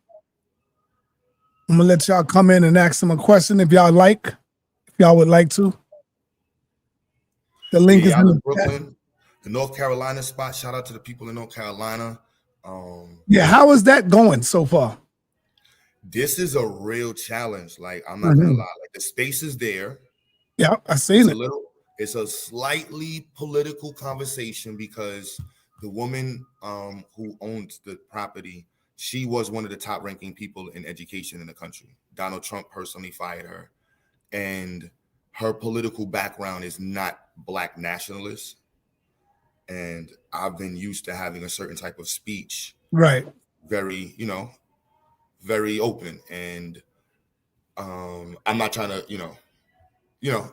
I'm gonna let y'all come in and ask him a question if y'all would like to. The link is in the Brooklyn, the North Carolina spot. Shout out to the people in North Carolina. Yeah, how is that going so far? This is a real challenge. Like, I'm not gonna lie. Like, the space is there. Yeah, I seen it. It's a slightly political conversation because the woman who owns the property, she was one of the top ranking people in education in the country. Donald Trump personally fired her, and her political background is not Black nationalist. And I've been used to having a certain type of speech, right? Very, very open, and I'm not trying to,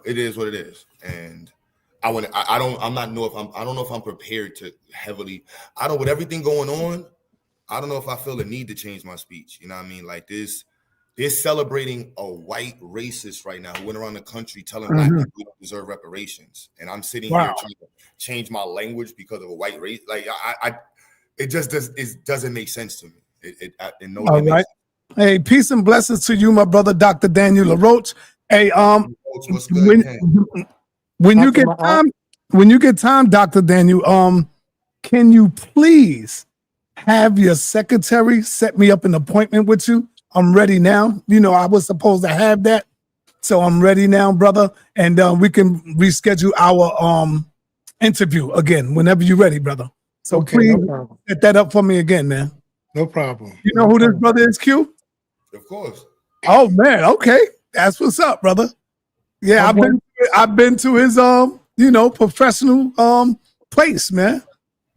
it is what it is, and I don't know if I'm prepared to heavily. With everything going on, I don't know if I feel the need to change my speech. You know what I mean? Like this, they're celebrating a white racist right now who went around the country telling Black people we don't deserve reparations, and I'm sitting here trying to change my language because of a white race. Like it just doesn't make sense to me. All right. Hey, peace and blessings to you, my brother, Dr. Daniel LaRoche. Hey, what's good, when you get time, Dr. Daniel, can you please have your secretary set me up an appointment with you? I'm ready now. I was supposed to have that, so I'm ready now, brother. And we can reschedule our interview again whenever you're ready, brother. So okay, please set that up for me again, man. No problem. You know who this brother is, Q? Of course. Oh man, okay, that's what's up, brother. Yeah, I've been to his professional place, man.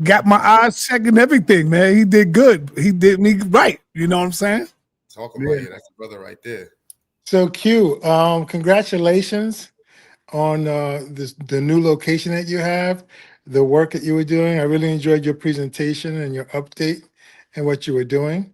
Got my eyes checking everything, man. He did good. He did me right. You know what I'm saying? Talk about it. That's the brother right there. So Q, congratulations on the new location that you have, the work that you were doing. I really enjoyed your presentation and your update and what you were doing.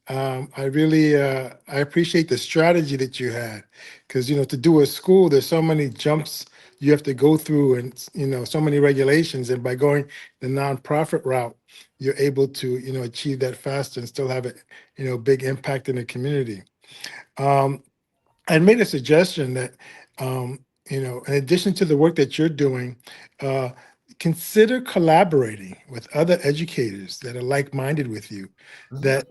I really I appreciate the strategy that you had, because to do a school, there's so many jumps you have to go through, and so many regulations, and by going the nonprofit route, you're able to achieve that faster and still have a big impact in the community. I made a suggestion that in addition to the work that you're doing, consider collaborating with other educators that are like-minded with you, that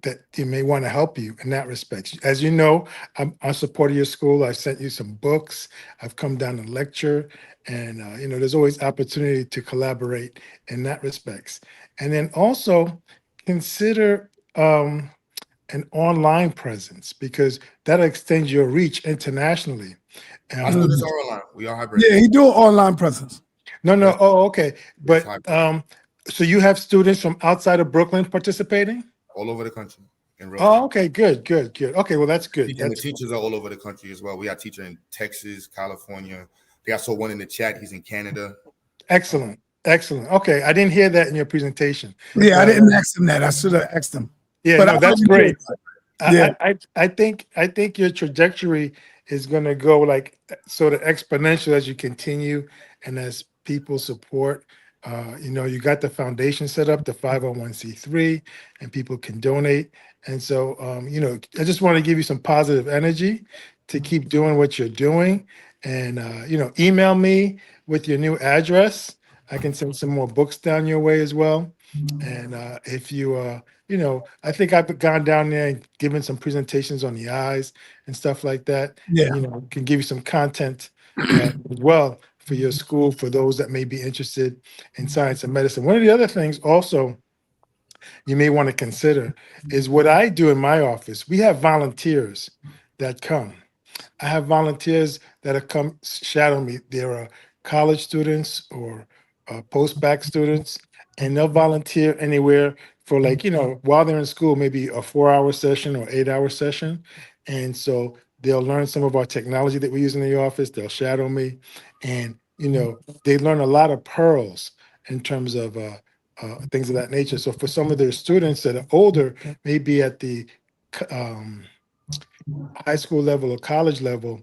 that you may want to help you in that respect. As you know, I'm supporting your school. I've sent you some books. I've come down to lecture, and there's always opportunity to collaborate in that respects. And then also consider an online presence, because that'll extend your reach internationally. Our Um, students are online. We are hybrid. Yeah, he do online presence. no, Yes, no. Oh, okay. yes, But hybrid. so you have students from outside of Brooklyn participating? All over the country in real Oh, time. okay. Good, good, good. Okay, well, that's good. And the That's teachers are all over the country as well. We got a teacher in Texas, California. They saw one in the chat. He's in Canada. excellent. Excellent. Okay, I didn't hear that in your presentation, Yeah, I but didn't ask him that. I should have asked him. yeah, But I no, that's already did. great. Yeah, I think your trajectory is going to go like sort of exponential as you continue and as people support. You got the foundation set up, the 501c3, and people can donate. And so, I just want to give you some positive energy to keep doing what you're doing. And, email me with your new address. I can send some more books down your way as well. And if you, I think I've gone down there and given some presentations on the eyes and stuff like that. yeah, And, can give you some content as well for your school, for those that may be interested in science and medicine. One of the other things also you may want to consider is what I do in my office. We have volunteers that come. I have volunteers that have come shadow me. There are college students or post-bac students, and they'll volunteer anywhere for, like, while they're in school, maybe a 4-hour session or 8-hour session. And so they'll learn some of our technology that we use in the office. They'll shadow me, and they learn a lot of pearls in terms of things of that nature. So for some of their students that are older, maybe at the um, high school level or college level,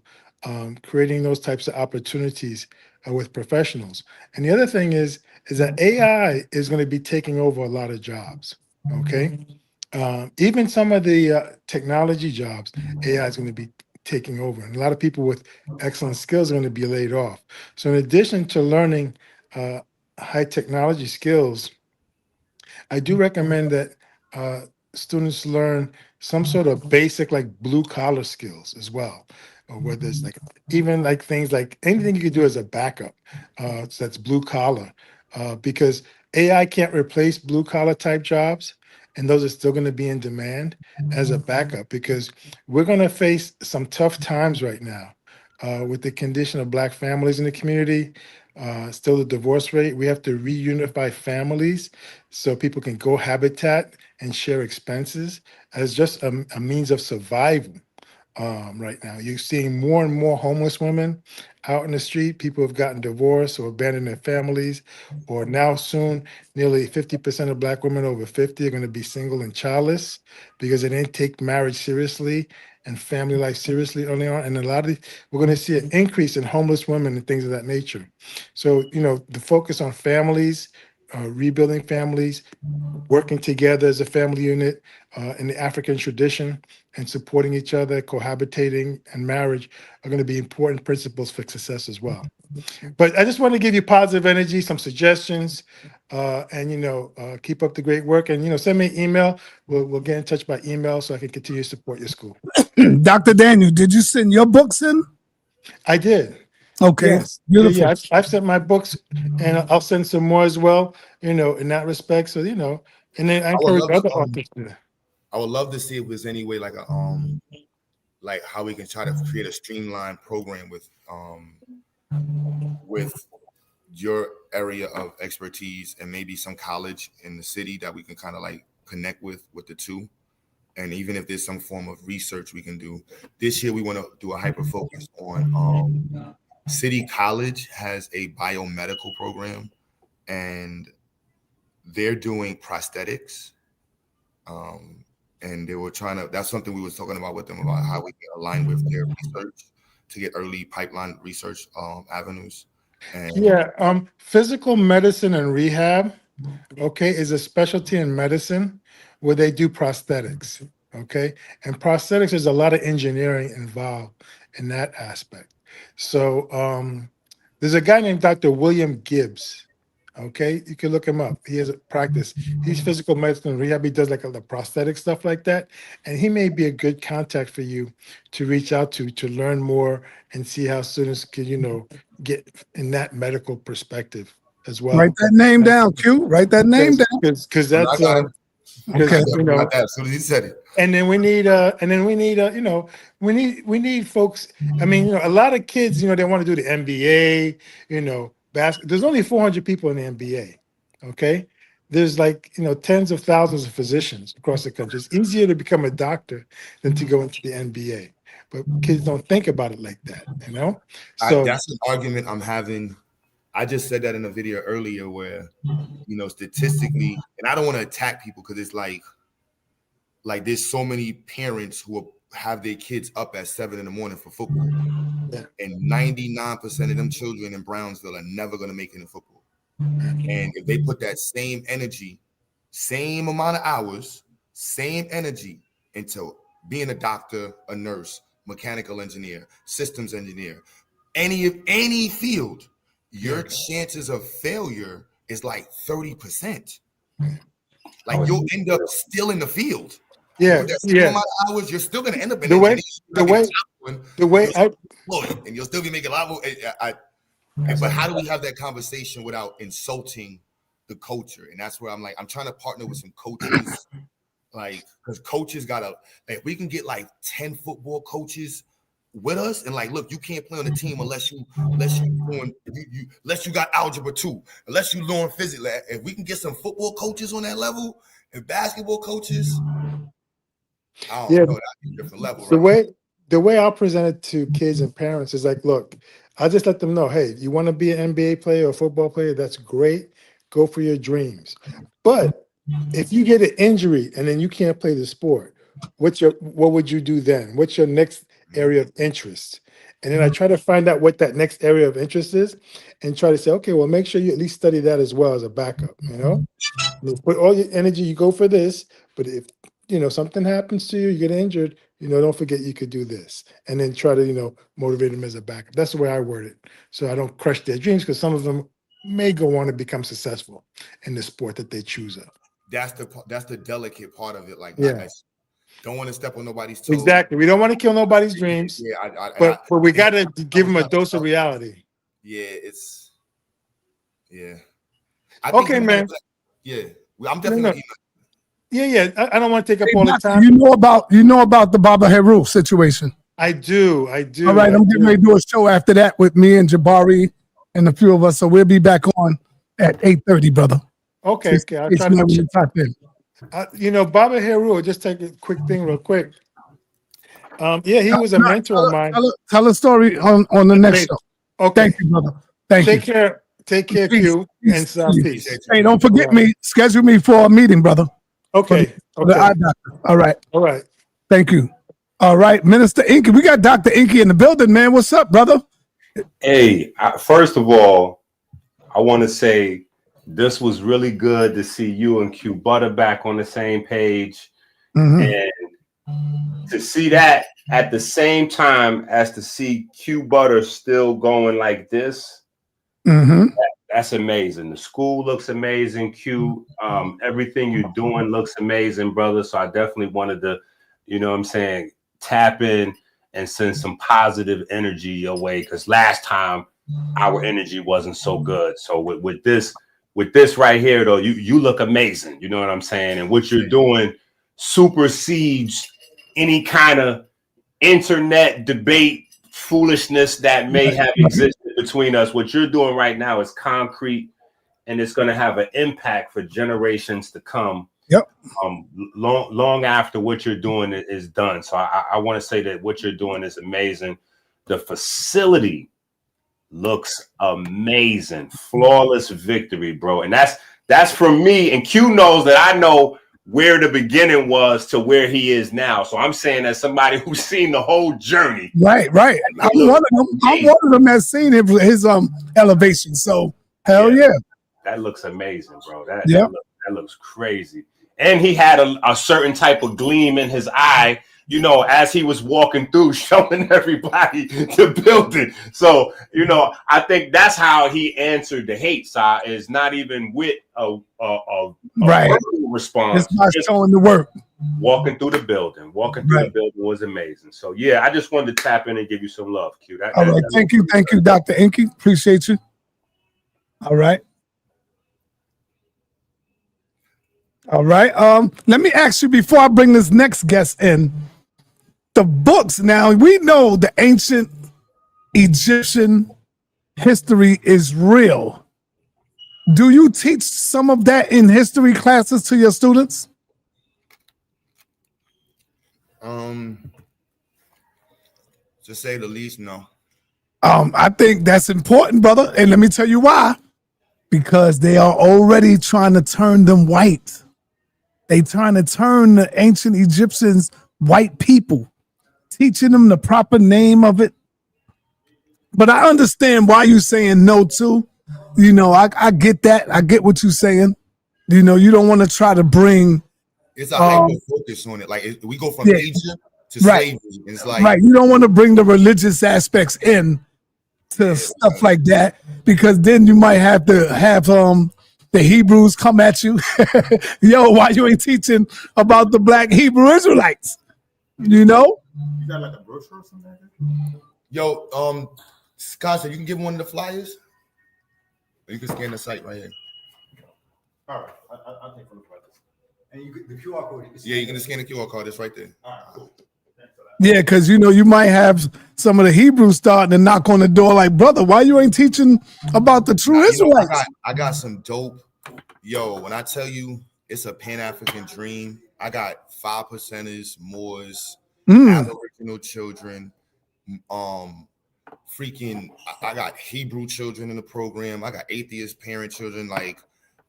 creating those types of opportunities with professionals. And the other thing is that AI is going to be taking over a lot of jobs. Okay, even some of the technology jobs, AI is going to be taking over, and a lot of people with excellent skills are going to be laid off. So, in addition to learning high technology skills, I do recommend that students learn some sort of basic, like, blue collar skills as well, or whether it's like even like things like anything you could do as a backup. So that's blue collar, because AI can't replace blue collar type jobs, and those are still going to be in demand as a backup, because we're going to face some tough times right now with the condition of Black families in the community. Still the divorce rate. We have to reunify families so people can cohabitat and share expenses as just a means of survival. Right now, you're seeing more and more homeless women out in the street. People have gotten divorced or abandoned their families, or now soon, nearly 50% of Black women over 50 are going to be single and childless because they didn't take marriage seriously and family life seriously early on. And we're going to see an increase in homeless women and things of that nature. So, the focus on families, rebuilding families, working together as a family unit in the African tradition, and supporting each other, cohabitating, and marriage are going to be important principles for success as well. But I just want to give you positive energy, some suggestions, and keep up the great work. And send me an email. We'll get in touch by email so I can continue to support your school. Dr. Daniel, did you send your books in? I did. Okay, Yes. Yeah, beautiful. yeah. I've sent my books, and I'll send some more as well, in that respect. So, and then I I would encourage love other to. authors to. I would love to see if there's any way like a like how we can try to create a streamlined program with your area of expertise and maybe some college in the city that we can kind of like connect with the two. And even if there's some form of research we can do this year, we want to do a hyper focus on City College has a biomedical program, and they're doing prosthetics. Um, and they were trying to, that's something we was talking about with them about how we can align with their research to get early pipeline research avenues. And Yeah, physical medicine and rehab, okay, is a specialty in medicine where they do prosthetics, okay? And prosthetics, there's a lot of engineering involved in that aspect. So, There's a guy named Dr. William Gibbs. Okay, you can look him up. He has a practice. He's physical medicine rehab. He does like the prosthetic stuff like that, and he may be a good contact for you to reach out to learn more and see how students can, get in that medical perspective as well. Write that name down, Q. Write that name down. Because that's Okay. As soon as he said it. and then we need we need folks. I mean, a lot of kids, they want to do the NBA, basketball. There's only 400 people in the NBA. Okay. There's tens of thousands of physicians across the country. It's easier to become a doctor than to go into the NBA. But kids don't think about it like that, So that's an argument I'm having. I just said that in a video earlier where, statistically, and I don't want to attack people because it's like there's so many parents who have their kids up at 7 a.m. for football. Yeah. And 99% of them children in Brownsville are never going to make it in football. And if they put that same energy, same amount of hours, same energy into being a doctor, a nurse, mechanical engineer, systems engineer, any field, your chances of failure is like 30%. Like you'll end up still in the field. Yeah, With that same amount of hours, you're still going to end up in the way and you'll still be making a lot more. But how do we have that conversation without insulting the culture? And that's where I'm trying to partner with some coaches, because coaches gotta, if we can get 10 football coaches with us, and look, you can't play on the team unless you got algebra 2, unless you learn physics. If we can get some football coaches on that level and basketball coaches, I don't know, that's a different level. The way I'll present it to kids and parents is look, I just let them know, hey, you want to be an NBA player or football player, that's great. Go for your dreams. But if you get an injury and then you can't play the sport, what would you do then? What's your next area of interest? And then I try to find out what that next area of interest is and try to say, okay, well, make sure you at least study that as well as a backup, You put all your energy, you go for this, but if something happens to you, you get injured, don't forget you could do this. And then try to, motivate them as a backup. That's the way I word it. So I don't crush their dreams, because some of them may go on to become successful in the sport that they choose of. That's the delicate part of it. Yeah. Don't want to step on nobody's toes. Exactly. We don't want to kill nobody's dreams. Yeah, but we got to give them a dose of reality. Yeah, it's. Yeah. Okay, man. Yeah, I'm definitely. Yeah. I don't want to take up all the time. You know about the Bob Heyrew situation. I do. All right, I'm getting ready to do a show after that with me and Jabari and a few of us. So we'll be back on at 8:30, brother. Okay. I'll try to type in. Bob Heyrew, just take a quick thing real quick. He was a mentor of mine. Tell a story on the next show. Okay. Thank you, brother. Thank you. Take care, Q, and peace. Hey, don't forget me. Schedule me for a meeting, brother. Okay. For the eye doctor. All right. Thank you. All right, Minister Inky. We got Dr. Inky in the building, man. What's up, brother? Hey, first of all, I want to say this was really good to see you and Q Butter back on the same page. And to see that at the same time as to see Q Butter still going like this, that's amazing. The school looks amazing, Q. Everything you're doing looks amazing, brother. So I definitely wanted to, tap in and send some positive energy your way, because last time our energy wasn't so good. So with this right here, though, you look amazing. You know what I'm saying? And what you're doing supersedes any kind of internet debate foolishness that may have existed between us. What you're doing right now is concrete, and it's going to have an impact for generations to come. Yep. Long after what you're doing is done. So I want to say that what you're doing is amazing. The facility looks amazing. Flawless victory, bro. And that's from me. And Q knows that I know where the beginning was to where he is now. So I'm saying as somebody who's seen the whole journey. Right. I'm one of them that's seen his elevation. So hell yeah. That looks amazing, bro. That looks crazy. And he had a certain type of gleam in his eye you know, as he was walking through, showing everybody the building. So, you know, I think that's how he answered the hate side, is not even with a Right. verbal response. It's not Just showing the work. walking through the building. Walking through Right. the building was amazing. So yeah, I just wanted to tap in and give you some love, Q. All right. Thank you, Dr. Inky. Appreciate you. All right. All right. Let me ask you before I bring this next guest in. The books. Now we know the ancient Egyptian history is real. Do you teach some of that in history classes to your students? To say the least, no. I think that's important, brother. And let me tell you why. Because they are already trying to turn them white. They trying to turn the ancient Egyptians white people, teaching them the proper name of it. But I understand why you're saying no too. You know, I get that. I get what you're saying. You know, you don't want to try to bring. It's a hyper focus on it. Like we go from Egypt to slavery. And it's like you don't want to bring the religious aspects in to stuff like that, because then you might have to have the Hebrews come at you. Yo, why you ain't teaching about the black Hebrew Israelites? You know? You got like a brochure or something like that? Yo, Scott, so you can give one of the flyers? Or you can scan the site right here. All right, I'll take a look at this. And you the QR code. Yeah, you can just scan the QR code. It's right there. All right, cool. Thanks for that. Yeah, because you know you might have some of the Hebrews starting to knock on the door, like, brother, why you ain't teaching about the true Israelites? I got some dope. Yo, when I tell you it's a Pan-African dream, I got 5%ers, Moors, Aboriginal children, freaking, I got Hebrew children in the program. I got atheist parent children, like,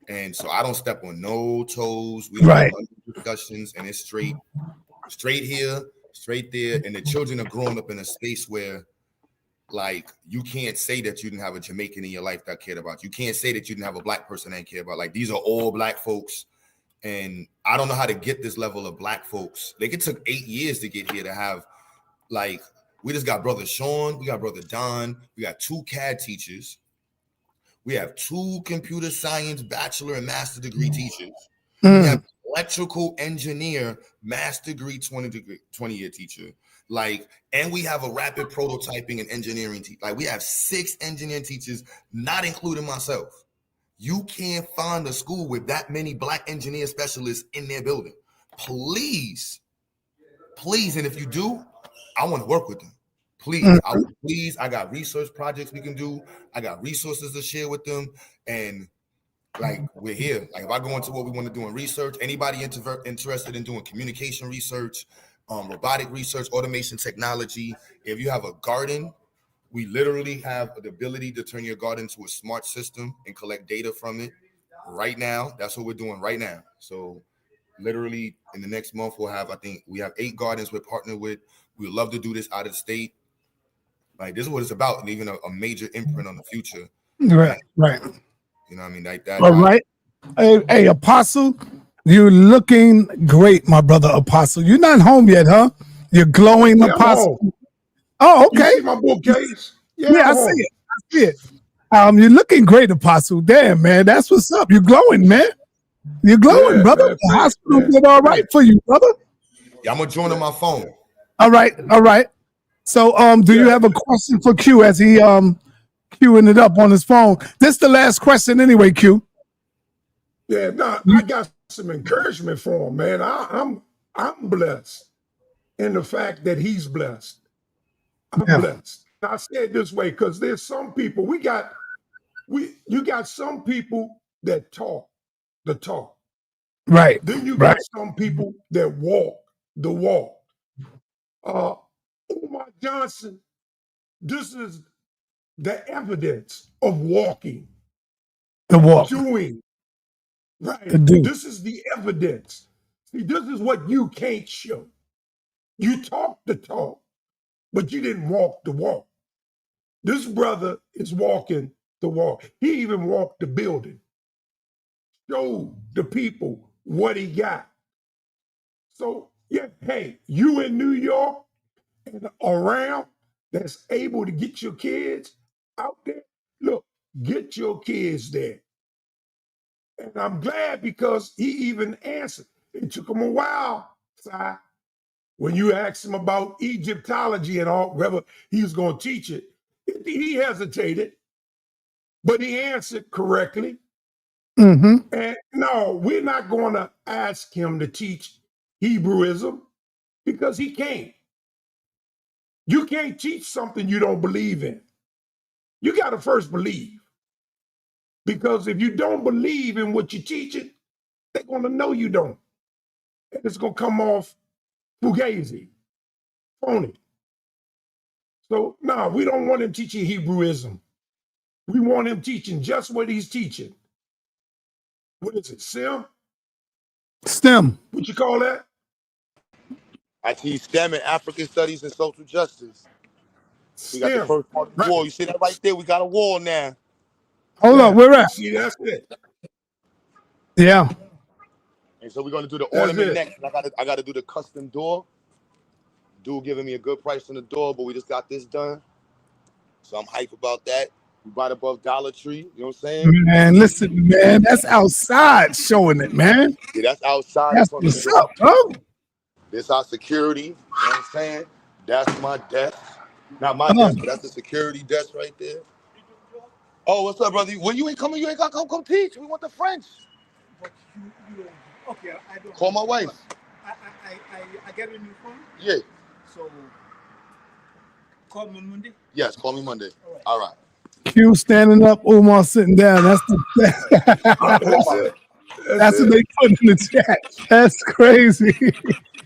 and so I don't step on no toes. We don't have discussions, and it's straight here, straight there, and the children are growing up in a space where, like, you can't say that you didn't have a Jamaican in your life that cared about you. You can't say that you didn't have a black person that cared about. Like, these are all black folks, and I don't know how to get this level of black folks. Like, it took 8 years to get here to have, like, we just got brother Sean, we got brother Don, we got 2 CAD teachers, we have 2 computer science bachelor and master degree teachers, we have electrical engineer master degree 20-year teacher, like, and we have a rapid prototyping and engineering teacher. Like, we have 6 engineering teachers, not including myself. You can't find a school with that many black engineer specialists in their building. Please, and if you do, I want to work with them. Please, I got research projects we can do. I got resources to share with them. And like, we're here. Like, if I go into what we want to do in research, anybody interested in doing communication research, robotic research, automation technology, if you have a garden, we literally have the ability to turn your garden into a smart system and collect data from it right now. That's what we're doing right now. So literally in the next month, I think we have 8 gardens we're partnered with. We would love to do this out of state. Like, this is what it's about, and even a major imprint on the future. Right. You know what I mean? Like that. All right. Hey, Apostle, you're looking great, my brother Apostle. You're not home yet, huh? You're glowing, Apostle. Oh, okay. You see my bookcase? Yeah, I see it. You're looking great, Apostle. Damn, man, that's what's up. You're glowing, man. You're glowing, brother. Man, the hospital did all right for you, brother. Yeah, I'm gonna join on my phone. All right. So, do you have a question for Q as he queuing it up on his phone? This is the last question anyway, Q. Yeah, no, I got some encouragement for him, man. I'm blessed in the fact that he's blessed. I'm blessed. I say it this way because there's some people you got some people that talk the talk. Right. Then you got some people that walk the walk. Umar Johnson, this is the evidence of walking. The walk. Doing. Right. This is the evidence. See, this is what you can't show. You talk the talk, but you didn't walk the walk. This brother is walking the walk. He even walked the building. Showed the people what he got. So Yeah, hey, you in New York and around that's able to get your kids out there, look, get your kids there. And I'm glad because he even answered. It took him a while, Si, when you asked him about Egyptology and all, whether he was going to teach it. He hesitated, but he answered correctly. Mm-hmm. And no, we're not going to ask him to teach Hebrewism because he can't. You can't teach something you don't believe in. You got to first believe. Because if you don't believe in what you're teaching, they're going to know you don't. And it's going to come off fugazi, phony. So, no, we don't want him teaching Hebrewism. We want him teaching just what he's teaching. What is it, STEM? STEM. What you call that? I teach STEM and African Studies and Social Justice. We got the STEM. first part of the Right. wall. You see that right there? We got a wall now. Hold up, where at? See, that's it. Yeah. And so we're gonna do the That's ornament it. next. I gotta do the custom door. Dude giving me a good price on the door, but we just got this done. So I'm hype about that. We right above Dollar Tree, you know what I'm saying? Man, listen, man, that's outside showing it, man. Yeah, that's outside. That's what's up, bro. This our security, you know what I'm saying? That's my desk. Not my desk, but that's the security desk right there. Oh, what's up, brother? When you ain't coming, you ain't gotta come teach. We want the French. But you don't. Okay, I don't. Call my wife. I get a new phone. Yeah. So call me Monday. Yes, call me Monday. All right. Q standing up, Umar sitting down. That's the that's what they put in the chat. That's crazy.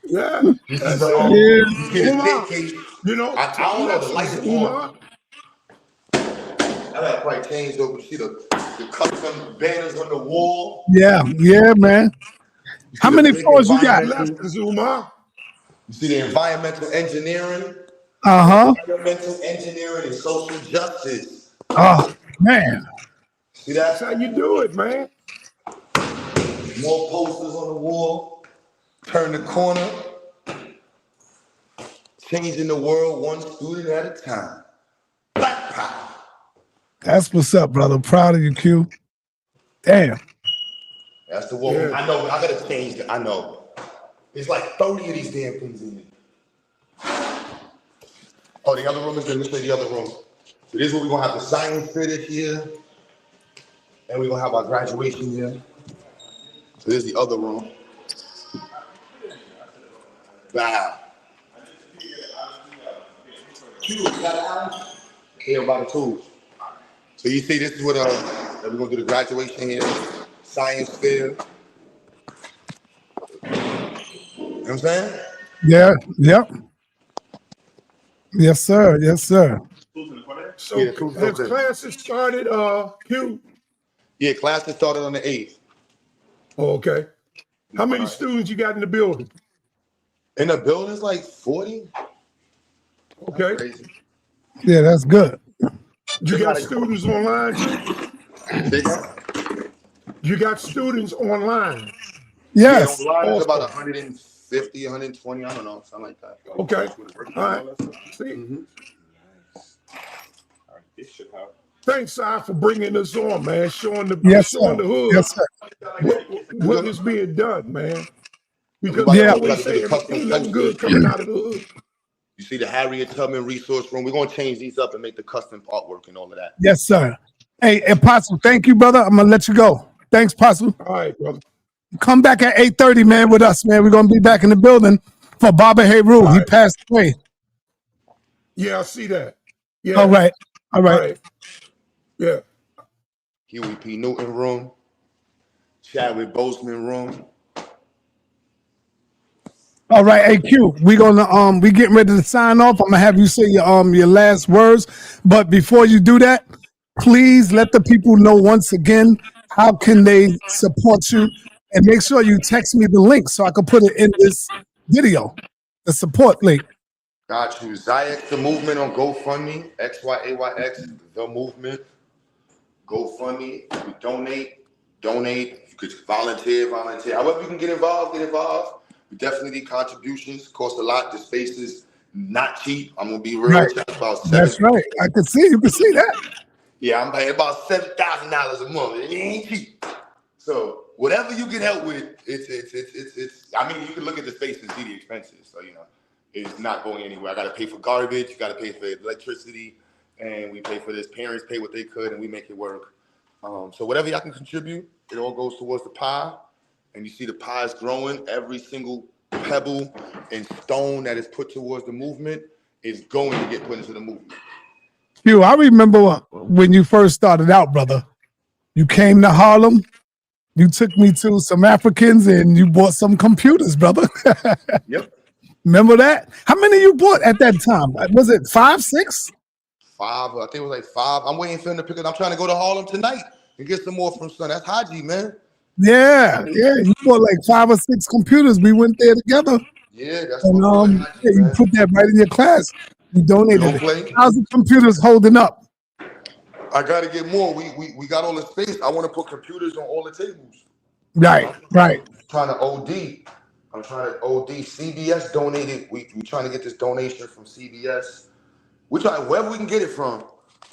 Yeah. That's Umar, you know, I don't know, the lights is Umar. on. I gotta probably change over. You see the custom banners on the wall. Yeah, man. How many floors you got? Umar. You see the environmental engineering. Environmental engineering and social justice. Oh man. See that? That's how you do it, man. More posters on the wall. Turn the corner. Changing the world one student at a time. Black power. That's what's up, brother. Proud of you, Q. Damn. That's the wall. Yeah. I know. I gotta change it. I know. There's like 30 of these damn things in it. Oh, the other room is. Let me show you the other room. So this is where we're gonna have the science fitted here, and we're gonna have our graduation here. So this is the other room. Wow. Here about the tools. So you see, this is what we're gonna do the graduation here, science fair. You know what I'm saying? Yeah. Yep. Yes, sir. Yes, sir. So has classes started, Q? Yeah, classes started on the 8th. Oh, okay. How many students you got in the building? In the building's like 40. Okay. Yeah, that's good. You got students online too? You got students online? Yes. Yeah, online it's about 150, 120, I don't know, something like that. Okay. All right. See? Thanks, Si, for bringing us on, man. Showing the hood. Yes, sir. What is being done, man. Because they always say ain't nothing good coming out of the hood. You see the Harriet Tubman resource room. We're gonna change these up and make the custom artwork and all of that. Yes, sir. Hey, Apostle, thank you, brother. I'm gonna let you go. Thanks, Apostle. All right, brother. Come back at 8:30, man, with us, man. We're gonna be back in the building for Bob Heyrew. He passed away. Yeah, I see that. Yeah. All right. All right. Yeah. Huey P. Newton room. Chadwick Boseman room. All right, hey Q, we getting ready to sign off. I'm gonna have you say your last words, but before you do that, please let the people know once again how can they support you, and make sure you text me the link so I can put it in this video, the support link. Got you. Zayek the movement on GoFundMe. XYAYX the movement. GoFundMe. If you donate. You could volunteer. However you can get involved. We definitely need contributions. Cost a lot. The space is not cheap. I'm gonna be real. Right. It's about That's right. I can see. You can see that. Yeah, I'm paying about $7,000 a month. It ain't cheap. So whatever you can help with, it's. I mean, you can look at the space and see the expenses. So it's not going anywhere. I got to pay for garbage. You got to pay for electricity, and we pay for this. Parents pay what they could, and we make it work. So whatever y'all can contribute, it all goes towards the pie. And you see the pie is growing. Every single pebble and stone that is put towards the movement is going to get put into the movement. I remember when you first started out, brother. You came to Harlem. You took me to some Africans and you bought some computers, brother. Yep. Remember that? How many you bought at that time? Was it 5, 6? 5. I think it was like 5. I'm waiting for him to pick it. I'm trying to go to Harlem tonight and get some more from son. That's Haji, man. Yeah. You bought like 5 or 6 computers. We went there together. Yeah, that's and Haji, you put that right in your class. You donated it. How's the computers holding up? I gotta get more. We got all the space. I want to put computers on all the tables. Right. I'm trying to OD. I'm trying to OD. CBS donated. We trying to get this donation from CBS. We try wherever we can get it from.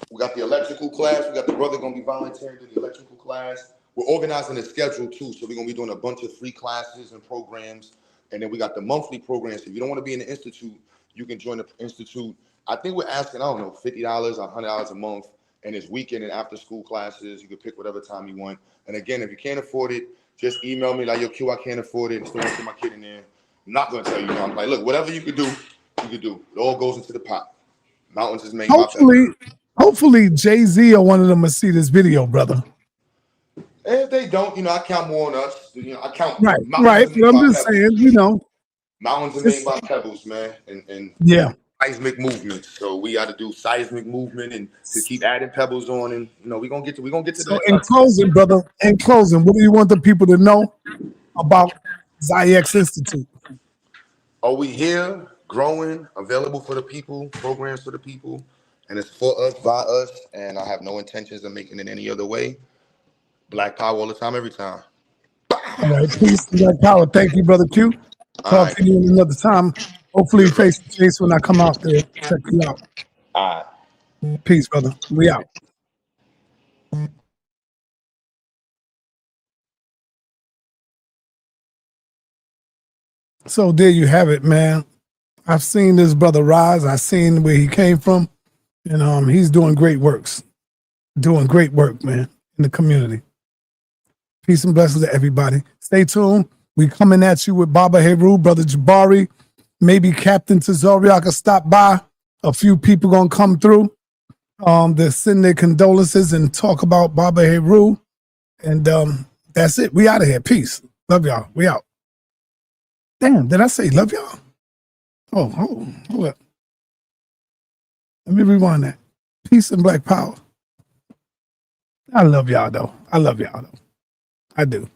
We got the electrical class. We got the brother gonna be volunteering to the electrical class. We're organizing the schedule too, so we're gonna be doing a bunch of free classes and programs. And then we got the monthly programs. If you don't want to be in the institute, you can join the institute. I think we're asking, I don't know, $50 or $100 a month. And it's weekend and after school classes. You can pick whatever time you want. And again, if you can't afford it, just email me like, yo, Q, I can't afford it. And still want to put my kid in there. I'm not going to tell you no. I'm like, look, whatever you could do, you could do. It all goes into the pot. Mountains is made by Hopefully Jay-Z or one of them will see this video, brother. If they don't, I count more on us. I count. Right. But I'm just saying, Mountains are made by pebbles, man. And yeah. Seismic movement. So we got to do seismic movement and to keep adding pebbles on. And, we're going to get to So in closing, brother, what do you want the people to know about Zyx Institute? Are we here, growing, available for the people, programs for the people, and it's for us, by us, and I have no intentions of making it any other way. Black power all the time, every time. All right, peace, Black power. Thank you, brother Q. Talk to you another time. Hopefully face to face when I come out there. Check you out. All right. Peace, brother. We out. So there you have it, man. I've seen this brother rise. I've seen where he came from. And he's doing great works. Doing great work, man, in the community. Peace and blessings to everybody. Stay tuned. We coming at you with Bob Heyrew, Brother Jabari, maybe Captain Tazoriak can stop by. A few people gonna come through. They send their condolences and talk about Bob Heyrew. And that's it. We out of here. Peace. Love y'all. We out. Damn, did I say love y'all? Oh, hold up. Let me rewind that. Peace and black power. I love y'all though. I do.